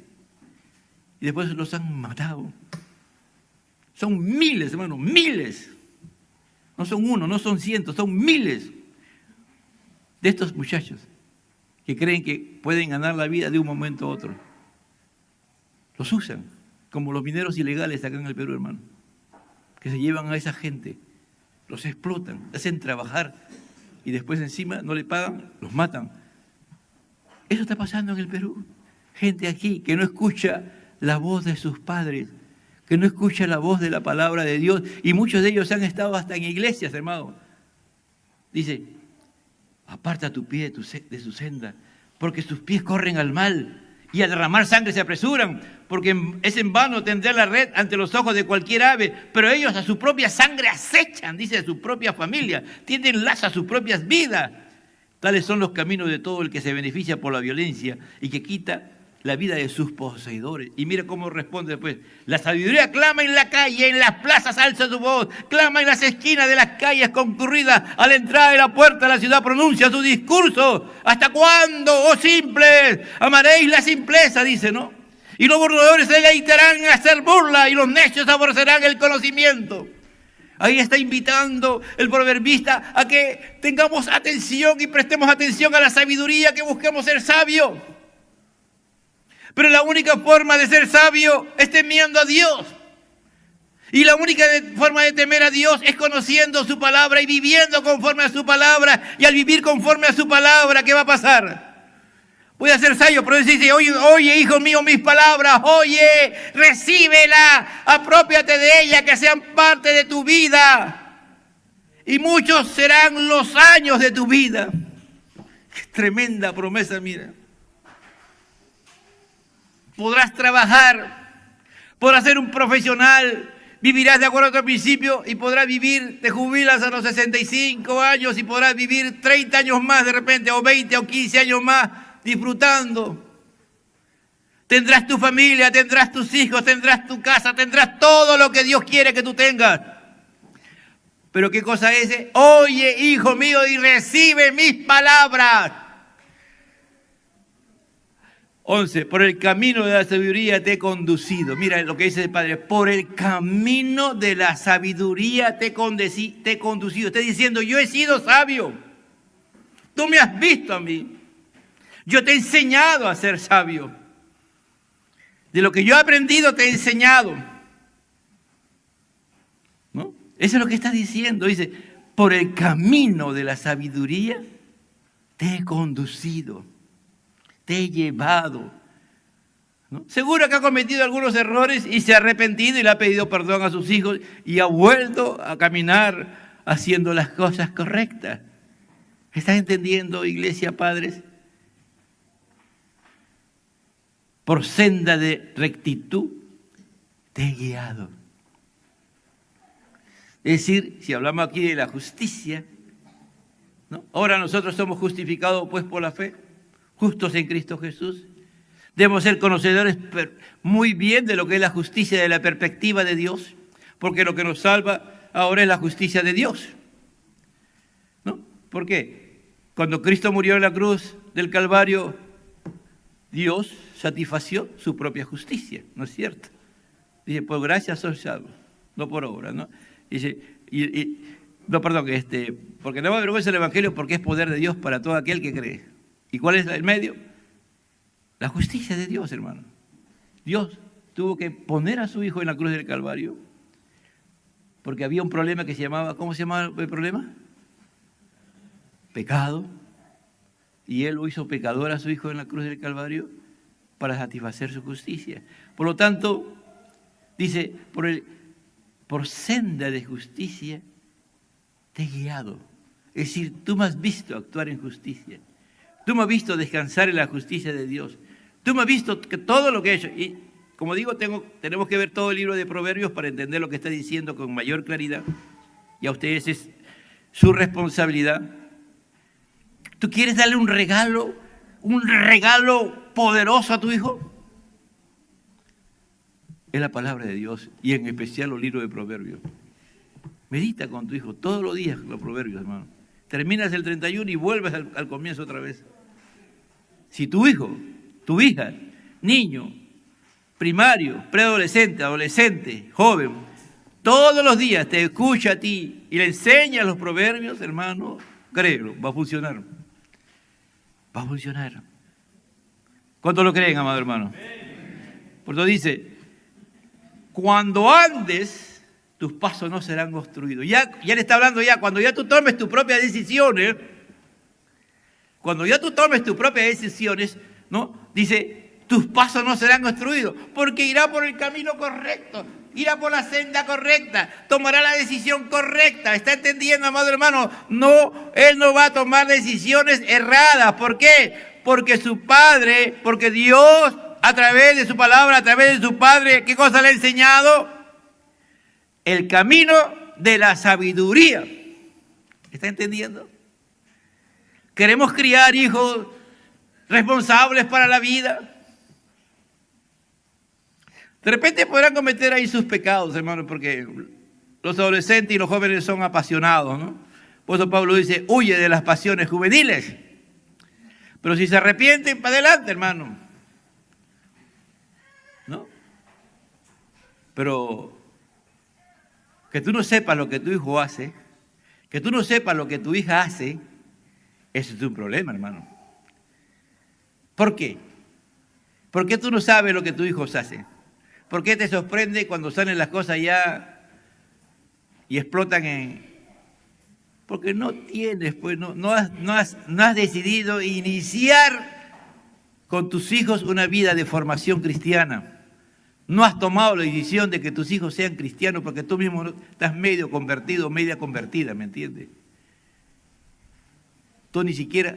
y después los han matado. Son miles, hermano, miles. No son uno, no son cientos, son miles de estos muchachos que creen que pueden ganar la vida de un momento a otro. Los usan como los mineros ilegales acá en el Perú, hermano. que se llevan a esa gente, los explotan, hacen trabajar y después encima no le pagan, los matan. Eso está pasando en el Perú. Gente aquí que no escucha la voz de sus padres, que no escucha la voz de la palabra de Dios, y muchos de ellos han estado hasta en iglesias, hermano. Dice, aparta tu pie de su senda, porque sus pies corren al mal, y a derramar sangre se apresuran, porque es en vano tender la red ante los ojos de cualquier ave, pero ellos a su propia sangre acechan, dice, a su propia familia, tienden lazo a sus propias vidas. Tales son los caminos de todo el que se beneficia por la violencia y que quita la vida de sus poseedores. Y mira cómo responde después. La sabiduría clama en la calle, en las plazas alza su voz, clama en las esquinas de las calles concurridas, a la entrada de la puerta de la ciudad pronuncia su discurso. ¿Hasta cuándo, oh simples, amaréis la simpleza? Dice, ¿no? Y los burladores se deleitarán en hacer burla y los necios aborrecerán el conocimiento. Ahí está invitando el proverbista a que tengamos atención y prestemos atención a la sabiduría, que busquemos ser sabios. Pero la única forma de ser sabio es temiendo a Dios. Y la única forma de temer a Dios es conociendo su palabra y viviendo conforme a su palabra. Y al vivir conforme a su palabra, ¿qué va a pasar? Voy a ser sabio, pero dice, oye, hijo mío, mis palabras, oye, recíbela, apropiate de ella, que sean parte de tu vida. Y muchos serán los años de tu vida. Qué tremenda promesa, mira. Podrás trabajar, podrás ser un profesional, vivirás de acuerdo a tu principio y podrás vivir, te jubilas a los 65 años y podrás vivir 30 años más de repente, o 20 o 15 años más, disfrutando. Tendrás tu familia, tendrás tus hijos, tendrás tu casa, tendrás todo lo que Dios quiere que tú tengas. Pero ¿qué cosa es? Oye, hijo mío, y recibe mis palabras. 11. Por el camino de la sabiduría te he conducido. Mira lo que dice el Padre. Por el camino de la sabiduría te he conducido. Está diciendo, yo he sido sabio. Tú me has visto a mí. Yo te he enseñado a ser sabio. De lo que yo he aprendido te he enseñado. ¿No? Eso es lo que está diciendo. Dice, por el camino de la sabiduría te he conducido. Te he llevado. ¿No? Seguro que ha cometido algunos errores y se ha arrepentido y le ha pedido perdón a sus hijos y ha vuelto a caminar haciendo las cosas correctas. ¿Estás entendiendo, iglesia, padres? Por senda de rectitud te he guiado. Es decir, si hablamos aquí de la justicia, ¿no? Ahora nosotros somos justificados pues por la fe, justos en Cristo Jesús. Debemos ser conocedores muy bien de lo que es la justicia de la perspectiva de Dios, porque lo que nos salva ahora es la justicia de Dios. ¿No? ¿Por qué? Cuando Cristo murió en la cruz del Calvario, Dios satisfació su propia justicia, ¿no es cierto? Dice, por gracia sois salvos, no por obra, ¿no? Dice, porque no me avergüenza el Evangelio porque es poder de Dios para todo aquel que cree. ¿Y cuál es el medio? La justicia de Dios, hermano. Dios tuvo que poner a su Hijo en la cruz del Calvario porque había un problema que se llamaba, ¿cómo se llamaba el problema? Pecado. Y Él lo hizo pecador a su Hijo en la cruz del Calvario para satisfacer su justicia. Por lo tanto, dice, por senda de justicia te he guiado. Es decir, tú me has visto actuar en justicia. Tú me has visto descansar en la justicia de Dios. Tú me has visto que todo lo que he hecho. Y como digo, tenemos que ver todo el libro de Proverbios para entender lo que está diciendo con mayor claridad. Y a ustedes es su responsabilidad. ¿Tú quieres darle un regalo poderoso a tu hijo? Es la palabra de Dios y en especial los libros de Proverbios. Medita con tu hijo todos los días los Proverbios, hermano. Terminas el 31 y vuelves al comienzo otra vez. Si tu hijo, tu hija, niño, primario, preadolescente, adolescente, joven, todos los días te escucha a ti y le enseña los Proverbios, hermano, créelo, va a funcionar. Va a funcionar. ¿Cuántos lo creen, amado hermano? Por eso dice, cuando andes tus pasos no serán obstruidos. Ya le está hablando ya, cuando ya tú tomes tus propias decisiones, ¿no? Dice, tus pasos no serán obstruidos, porque irá por el camino correcto, irá por la senda correcta, tomará la decisión correcta. ¿Está entendiendo, amado hermano? No, él no va a tomar decisiones erradas. ¿Por qué? Porque su Padre, porque Dios, a través de su palabra, a través de su Padre, ¿qué cosa le ha enseñado? El camino de la sabiduría. ¿Está entendiendo? Queremos criar hijos responsables para la vida. De repente podrán cometer ahí sus pecados, hermanos, porque los adolescentes y los jóvenes son apasionados, ¿no? Por eso Pablo dice, huye de las pasiones juveniles. Pero si se arrepienten, para adelante, hermano. ¿No? Pero que tú no sepas lo que tu hijo hace, que tú no sepas lo que tu hija hace, eso es un problema, hermano. ¿Por qué? ¿Por qué tú no sabes lo que tus hijos hacen? ¿Por qué te sorprende cuando salen las cosas ya y explotan Porque no tienes, pues no has decidido iniciar con tus hijos una vida de formación cristiana. No has tomado la decisión de que tus hijos sean cristianos porque tú mismo estás medio convertido, media convertida, ¿me entiendes? Tú ni siquiera,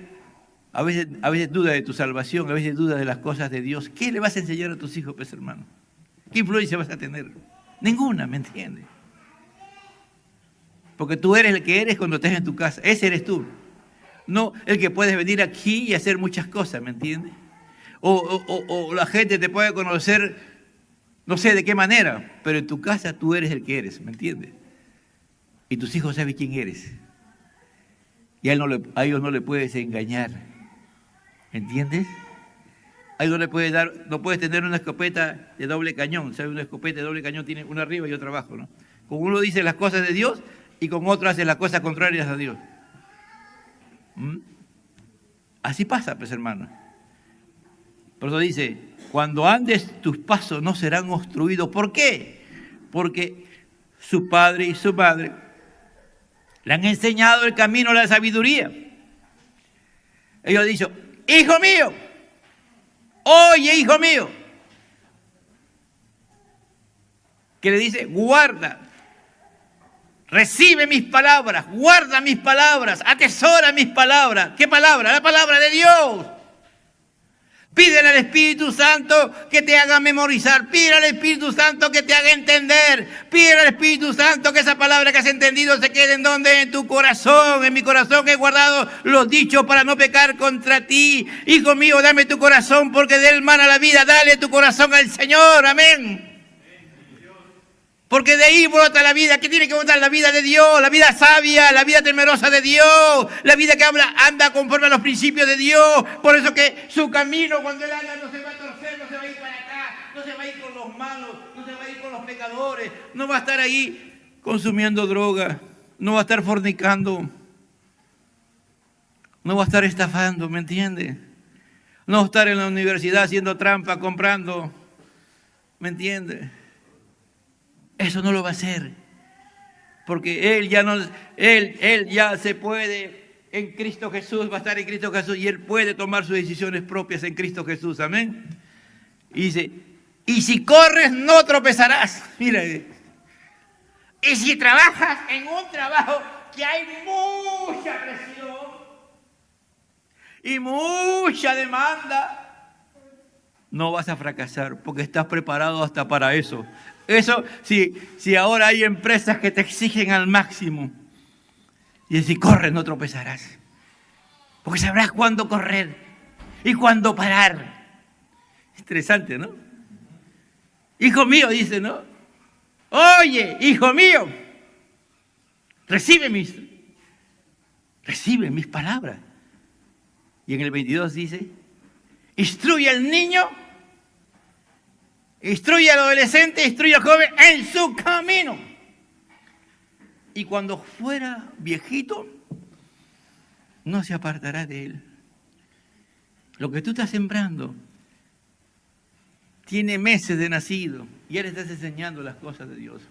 a veces dudas de tu salvación, a veces dudas de las cosas de Dios. ¿Qué le vas a enseñar a tus hijos, pues, hermano? ¿Qué influencia vas a tener? Ninguna, ¿me entiendes? Porque tú eres el que eres cuando estés en tu casa. Ese eres tú. No el que puedes venir aquí y hacer muchas cosas, ¿me entiendes? O la gente te puede conocer, no sé de qué manera, pero en tu casa tú eres el que eres, ¿me entiendes? Y tus hijos saben quién eres. Y a ellos no le puedes engañar, ¿entiendes? A ellos no le puedes dar, no puedes tener una escopeta de doble cañón. ¿Sabes? Una escopeta de doble cañón tiene una arriba y otra abajo, ¿no? Con uno dice las cosas de Dios y con otro hace las cosas contrarias a Dios. Así pasa, pues, hermano. Por eso dice, cuando andes tus pasos no serán obstruidos. ¿Por qué? Porque su padre y su madre le han enseñado el camino a la sabiduría. Ellos han dicho, hijo mío, oye, hijo mío. Que le dice, guarda, recibe mis palabras, guarda mis palabras, atesora mis palabras. ¿Qué palabra? La palabra de Dios. Pídele al Espíritu Santo que te haga memorizar. Pídele al Espíritu Santo que te haga entender. Pídele al Espíritu Santo que esa palabra que has entendido se quede en donde, en tu corazón. En mi corazón he guardado los dichos para no pecar contra ti. Hijo mío, dame tu corazón porque de él mana la vida. Dale tu corazón al Señor. Amén. Porque de ahí brota la vida. ¿Qué tiene que brotar? La vida de Dios, la vida sabia, la vida temerosa de Dios, la vida que anda conforme a los principios de Dios. Por eso que su camino, cuando él anda, no se va a torcer, no se va a ir para acá, no se va a ir con los malos, no se va a ir con los pecadores, no va a estar ahí consumiendo droga, no va a estar fornicando, no va a estar estafando, ¿me entiende? No va a estar en la universidad haciendo trampa, comprando, ¿me entiende? Eso no lo va a hacer, porque él ya se puede en Cristo Jesús, va a estar en Cristo Jesús y él puede tomar sus decisiones propias en Cristo Jesús, amén. Y dice, y si corres no tropezarás, mira, y si trabajas en un trabajo que hay mucha presión y mucha demanda, no vas a fracasar porque estás preparado hasta para eso. Eso, si ahora hay empresas que te exigen al máximo, y si corres no tropezarás, porque sabrás cuándo correr y cuándo parar. Interesante, ¿no? Hijo mío, dice, ¿no? Oye, hijo mío, recibe mis palabras. Y en el 22 dice, instruye al niño, instruye al adolescente, instruye al joven en su camino. Y cuando fuera viejito, no se apartará de él. Lo que tú estás sembrando tiene meses de nacido y ya le estás enseñando las cosas de Dios.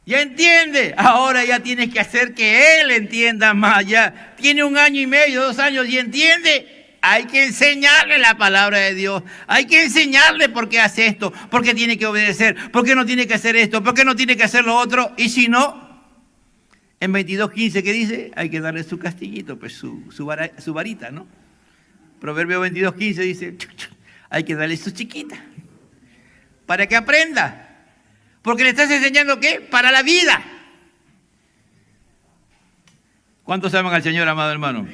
Ya entiende. Ahora ya tienes que hacer que él entienda más. Ya tiene 1 año y medio, 2 años y entiende. Hay que enseñarle la palabra de Dios. Hay que enseñarle por qué hace esto, por qué tiene que obedecer, por qué no tiene que hacer esto, por qué no tiene que hacer lo otro. Y si no, en 22:15, ¿qué dice? Hay que darle su castillito, pues su varita, ¿no? Proverbio 22:15 dice, hay que darle su chiquita para que aprenda. Porque le estás enseñando, ¿qué? Para la vida. ¿Cuántos aman al Señor, amado hermano?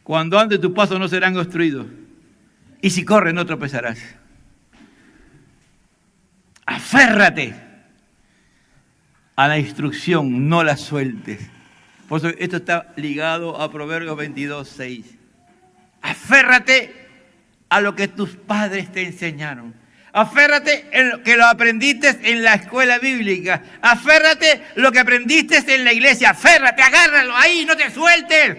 Cuando andes tus pasos no serán obstruidos. Y si corres no tropezarás. Aférrate a la instrucción, no la sueltes. Por eso esto está ligado a Proverbios 22:6. Aférrate a lo que tus padres te enseñaron. Aférrate en lo que lo aprendiste en la escuela bíblica. Aférrate lo que aprendiste en la iglesia. Aférrate, agárralo ahí, no te sueltes.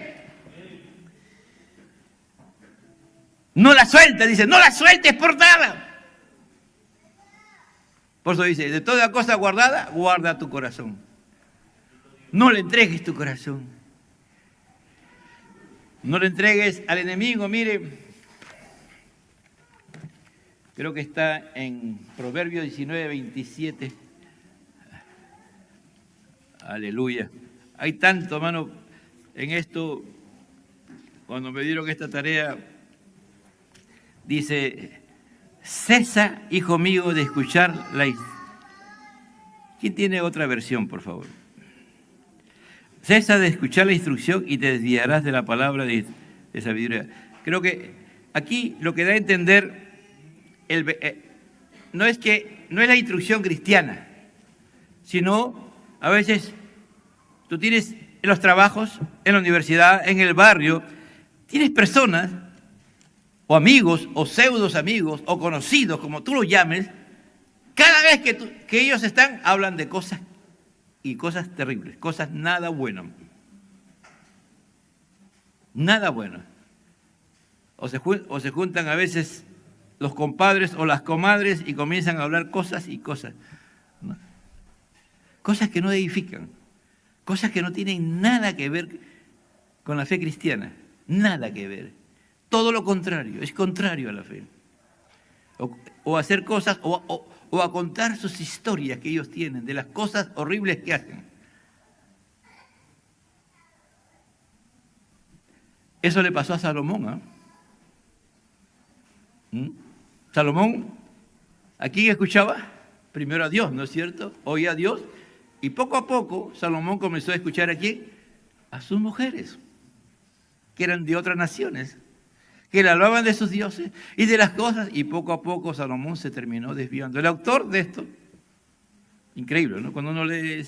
No la sueltes, dice, no la sueltes por nada. Por eso dice, de toda cosa guardada, guarda tu corazón. No le entregues tu corazón. No le entregues al enemigo, mire. Creo que está en Proverbios 19:27. Aleluya. Hay tanto, hermano, en esto. Cuando me dieron esta tarea, dice, cesa, hijo mío, de escuchar la... ¿Quién tiene otra versión, por favor? Cesa de escuchar la instrucción y te desviarás de la palabra de sabiduría. Creo que aquí lo que da a entender... no es la instrucción cristiana, sino a veces tú tienes en los trabajos, en la universidad, en el barrio, tienes personas o amigos o pseudos amigos o conocidos, como tú los llames, cada vez que ellos hablan de cosas y cosas terribles, cosas nada buenas. Nada bueno. O se juntan a veces los compadres o las comadres y comienzan a hablar cosas y cosas, ¿no? Cosas que no edifican, cosas que no tienen nada que ver con la fe cristiana, nada que ver. Todo lo contrario, es contrario a la fe. O hacer cosas, o a contar sus historias que ellos tienen, de las cosas horribles que hacen. Eso le pasó a Salomón, ¿eh? Salomón, aquí escuchaba primero a Dios, ¿no es cierto? Oía a Dios y poco a poco Salomón comenzó a escuchar a quién, a sus mujeres, que eran de otras naciones, que le hablaban de sus dioses y de las cosas, y poco a poco Salomón se terminó desviando. El autor de esto, increíble, ¿no? Cuando uno lee,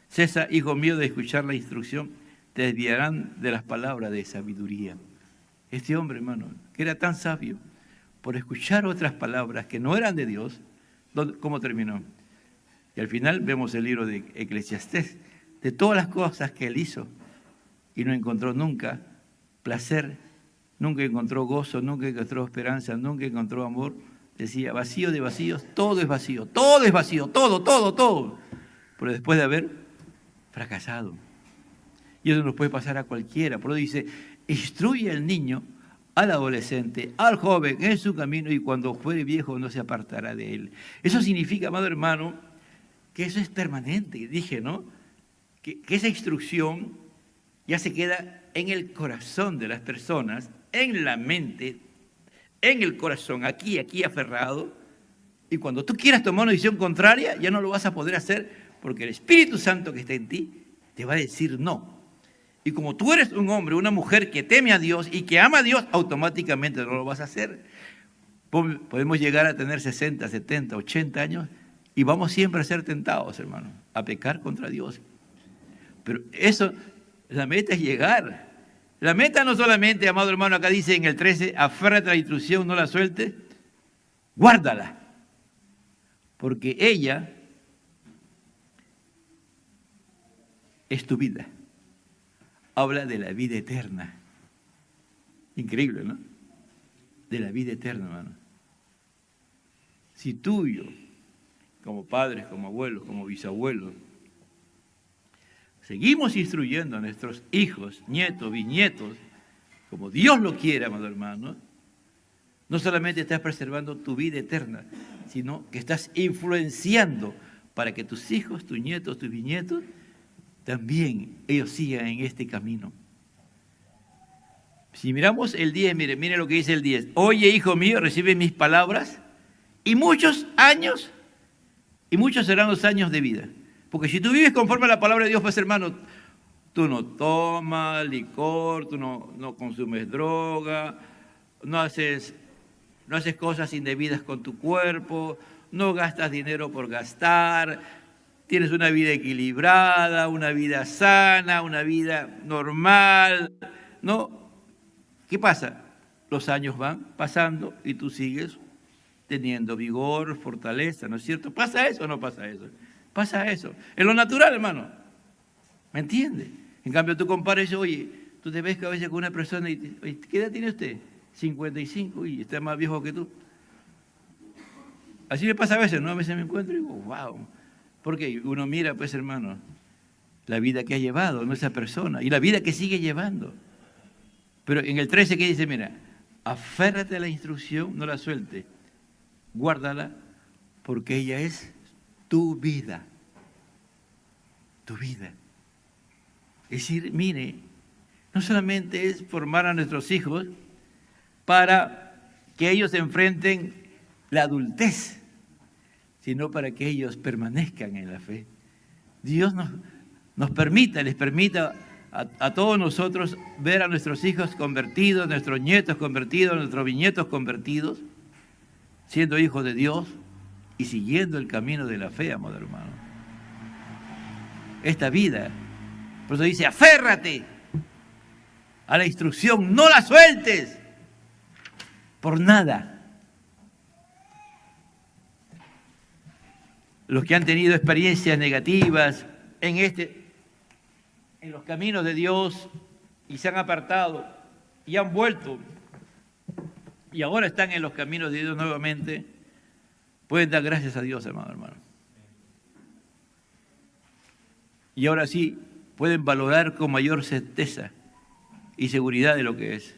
cesa, hijo mío, de escuchar la instrucción, te desviarán de las palabras de sabiduría. Este hombre, hermano, que era tan sabio, por escuchar otras palabras que no eran de Dios, ¿cómo terminó? Y al final vemos el libro de Eclesiastés, de todas las cosas que él hizo, y no encontró nunca placer, nunca encontró gozo, nunca encontró esperanza, nunca encontró amor. Decía, vacío de vacíos, todo es vacío, todo es vacío, todo. Pero después de haber fracasado. Y eso nos puede pasar a cualquiera. Por eso dice, instruye al niño, al adolescente, al joven en su camino, y cuando fuere viejo no se apartará de él. Eso significa, amado hermano, que eso es permanente. Dije, ¿no? Que esa instrucción ya se queda en el corazón de las personas, en la mente, en el corazón, aquí aferrado. Y cuando tú quieras tomar una decisión contraria, ya no lo vas a poder hacer, porque el Espíritu Santo que está en ti te va a decir no. Y como tú eres un hombre, una mujer que teme a Dios y que ama a Dios, automáticamente no lo vas a hacer. Podemos llegar a tener 60, 70, 80 años y vamos siempre a ser tentados, hermano, a pecar contra Dios. Pero eso, la meta es llegar. La meta no solamente, amado hermano, acá dice en el 13, aférrate a la instrucción, no la sueltes, guárdala. Porque ella es tu vida. Habla de la vida eterna. Increíble, ¿no? De la vida eterna, hermano. Si tuyo como padres, como abuelos, como bisabuelos, seguimos instruyendo a nuestros hijos, nietos, bisnietos, como Dios lo quiere, amado hermano, no solamente estás preservando tu vida eterna, sino que estás influenciando para que tus hijos, tus nietos, tus bisnietos, también ellos sigan en este camino. Si miramos el 10, mire lo que dice el 10. Oye, hijo mío, recibe mis palabras y muchos años, y muchos serán los años de vida. Porque si tú vives conforme a la palabra de Dios, pues hermano, tú no tomas licor, tú no consumes droga, no haces cosas indebidas con tu cuerpo, no gastas dinero por gastar, tienes una vida equilibrada, una vida sana, una vida normal, ¿no? ¿Qué pasa? Los años van pasando y tú sigues teniendo vigor, fortaleza, ¿no es cierto? ¿Pasa eso o no pasa eso? Pasa eso. Es lo natural, hermano. ¿Me entiendes? En cambio, tú comparas y dices, oye, tú te ves a veces con una persona y te, oye, ¿qué edad tiene usted? 55, y está más viejo que tú. Así me pasa a veces, ¿no? A veces me encuentro y digo, wow. Porque uno mira, pues, hermano, la vida que ha llevado, ¿no? Esa persona, y la vida que sigue llevando. Pero en el 13, ¿qué dice? Mira, aférrate a la instrucción, no la suelte, guárdala, porque ella es tu vida. Tu vida. Es decir, mire, no solamente es formar a nuestros hijos para que ellos enfrenten la adultez, sino para que ellos permanezcan en la fe. Dios les permita a todos nosotros ver a nuestros hijos convertidos, nuestros nietos convertidos, nuestros bisnietos convertidos, siendo hijos de Dios y siguiendo el camino de la fe, amado hermano. Esta vida, por eso dice, aférrate a la instrucción, no la sueltes por nada. Los que han tenido experiencias negativas en los caminos de Dios y se han apartado y han vuelto y ahora están en los caminos de Dios nuevamente, pueden dar gracias a Dios, hermano. Y ahora sí, pueden valorar con mayor certeza y seguridad de lo que es.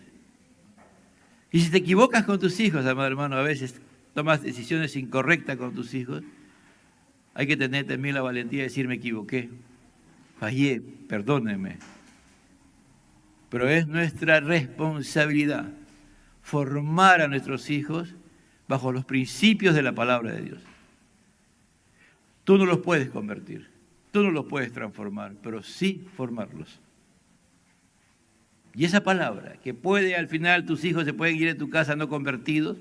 Y si te equivocas con tus hijos, amado hermano, a veces tomas decisiones incorrectas con tus hijos, hay que tener también la valentía de decir, me equivoqué, fallé, perdónenme. Pero es nuestra responsabilidad formar a nuestros hijos bajo los principios de la palabra de Dios. Tú no los puedes convertir, tú no los puedes transformar, pero sí formarlos. Y esa palabra, que puede al final tus hijos se pueden ir de tu casa no convertidos,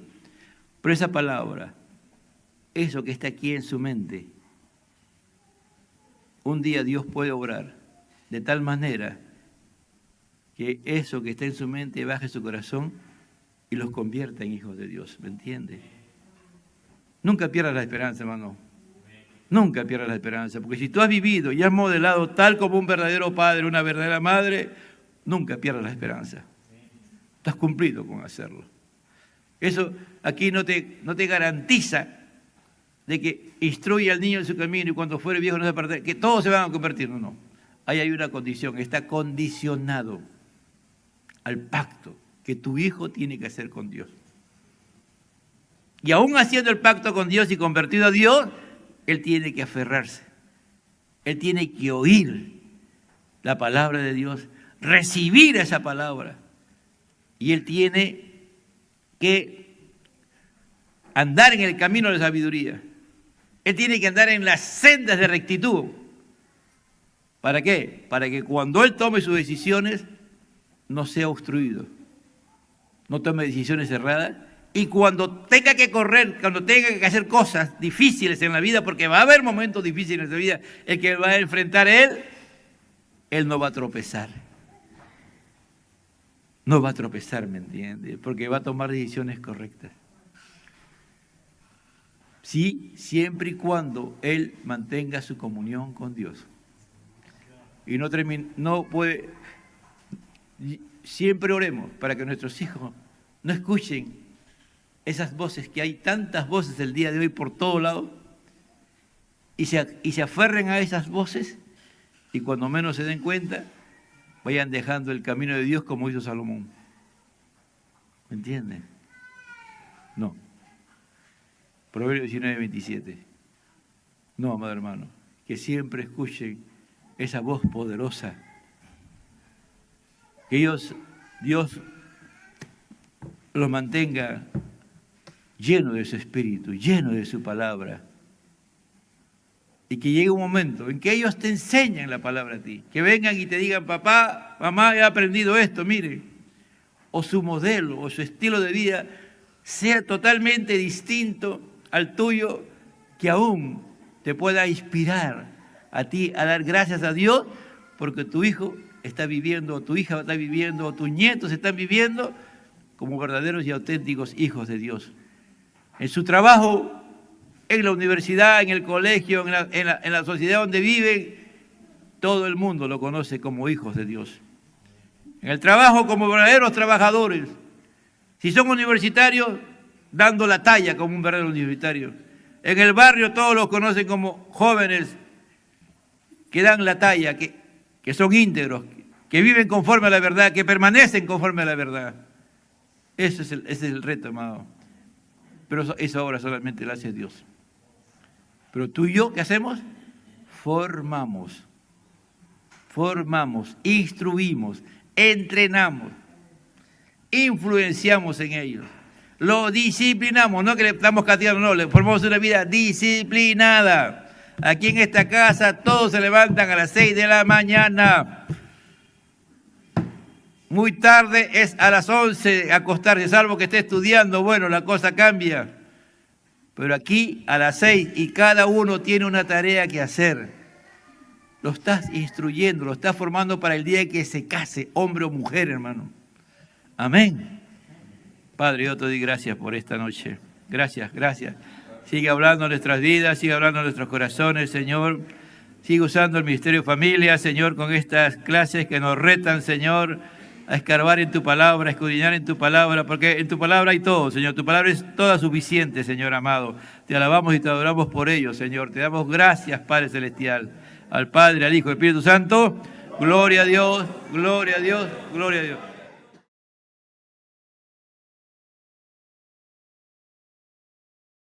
pero esa palabra, eso que está aquí en su mente, un día Dios puede obrar de tal manera que eso que está en su mente baje su corazón y los convierta en hijos de Dios, ¿me entiende? Nunca pierdas la esperanza, hermano. Nunca pierdas la esperanza, porque si tú has vivido y has modelado tal como un verdadero padre, una verdadera madre, nunca pierdas la esperanza. Tú has cumplido con hacerlo. Eso aquí no te garantiza de que instruye al niño en su camino y cuando fuere viejo no se apartará, que todos se van a convertir. No. Ahí hay una condición, está condicionado al pacto que tu hijo tiene que hacer con Dios. Y aún haciendo el pacto con Dios y convertido a Dios, él tiene que aferrarse. Él tiene que oír la palabra de Dios, recibir esa palabra. Y él tiene que andar en el camino de la sabiduría. Él tiene que andar en las sendas de rectitud. ¿Para qué? Para que cuando él tome sus decisiones no sea obstruido. No tome decisiones erradas. Y cuando tenga que correr, cuando tenga que hacer cosas difíciles en la vida, porque va a haber momentos difíciles en la vida, el que va a enfrentar él no va a tropezar. No va a tropezar, ¿me entiendes? Porque va a tomar decisiones correctas. Sí, siempre y cuando él mantenga su comunión con Dios. Y no puede. Siempre oremos para que nuestros hijos no escuchen esas voces, que hay tantas voces el día de hoy por todos lados, y se aferren a esas voces y cuando menos se den cuenta, vayan dejando el camino de Dios como hizo Salomón. ¿Me entienden? No. Proverbios 19:27. No, amado hermano, que siempre escuchen esa voz poderosa. Que Dios los mantenga llenos de su espíritu, llenos de su palabra. Y que llegue un momento en que ellos te enseñen la palabra a ti. Que vengan y te digan, papá, mamá, he aprendido esto, mire. O su modelo, o su estilo de vida sea totalmente distinto al tuyo, que aún te pueda inspirar a ti a dar gracias a Dios porque tu hijo está viviendo, o tu hija está viviendo, o tus nietos están viviendo como verdaderos y auténticos hijos de Dios. En su trabajo, en la universidad, en el colegio, en la sociedad donde viven, todo el mundo lo conoce como hijos de Dios. En el trabajo, como verdaderos trabajadores. Si son universitarios, dando la talla como un verdadero universitario. En el barrio todos los conocen como jóvenes que dan la talla, que son íntegros, que viven conforme a la verdad, que permanecen conforme a la verdad. Ese es el reto, amado. Pero eso ahora solamente lo hace Dios. Pero tú y yo, ¿qué hacemos? Formamos, instruimos, entrenamos, influenciamos en ellos, lo disciplinamos, no que le estamos castigando, no, le formamos una vida disciplinada. Aquí en esta casa todos se levantan a las 6 de la mañana. Muy tarde es a las 11 acostarse, salvo que esté estudiando, bueno, la cosa cambia. Pero aquí a las 6 y cada uno tiene una tarea que hacer. Lo estás instruyendo, lo estás formando para el día que se case, hombre o mujer, hermano. Amén. Padre, yo te doy gracias por esta noche. Gracias. Sigue hablando en nuestras vidas, sigue hablando en nuestros corazones, Señor. Sigue usando el Ministerio Familia, Señor, con estas clases que nos retan, Señor, a escarbar en tu palabra, a escudriñar en tu palabra, porque en tu palabra hay todo, Señor. Tu palabra es toda suficiente, Señor amado. Te alabamos y te adoramos por ello, Señor. Te damos gracias, Padre Celestial. Al Padre, al Hijo, al Espíritu Santo. Gloria a Dios, gloria a Dios, gloria a Dios.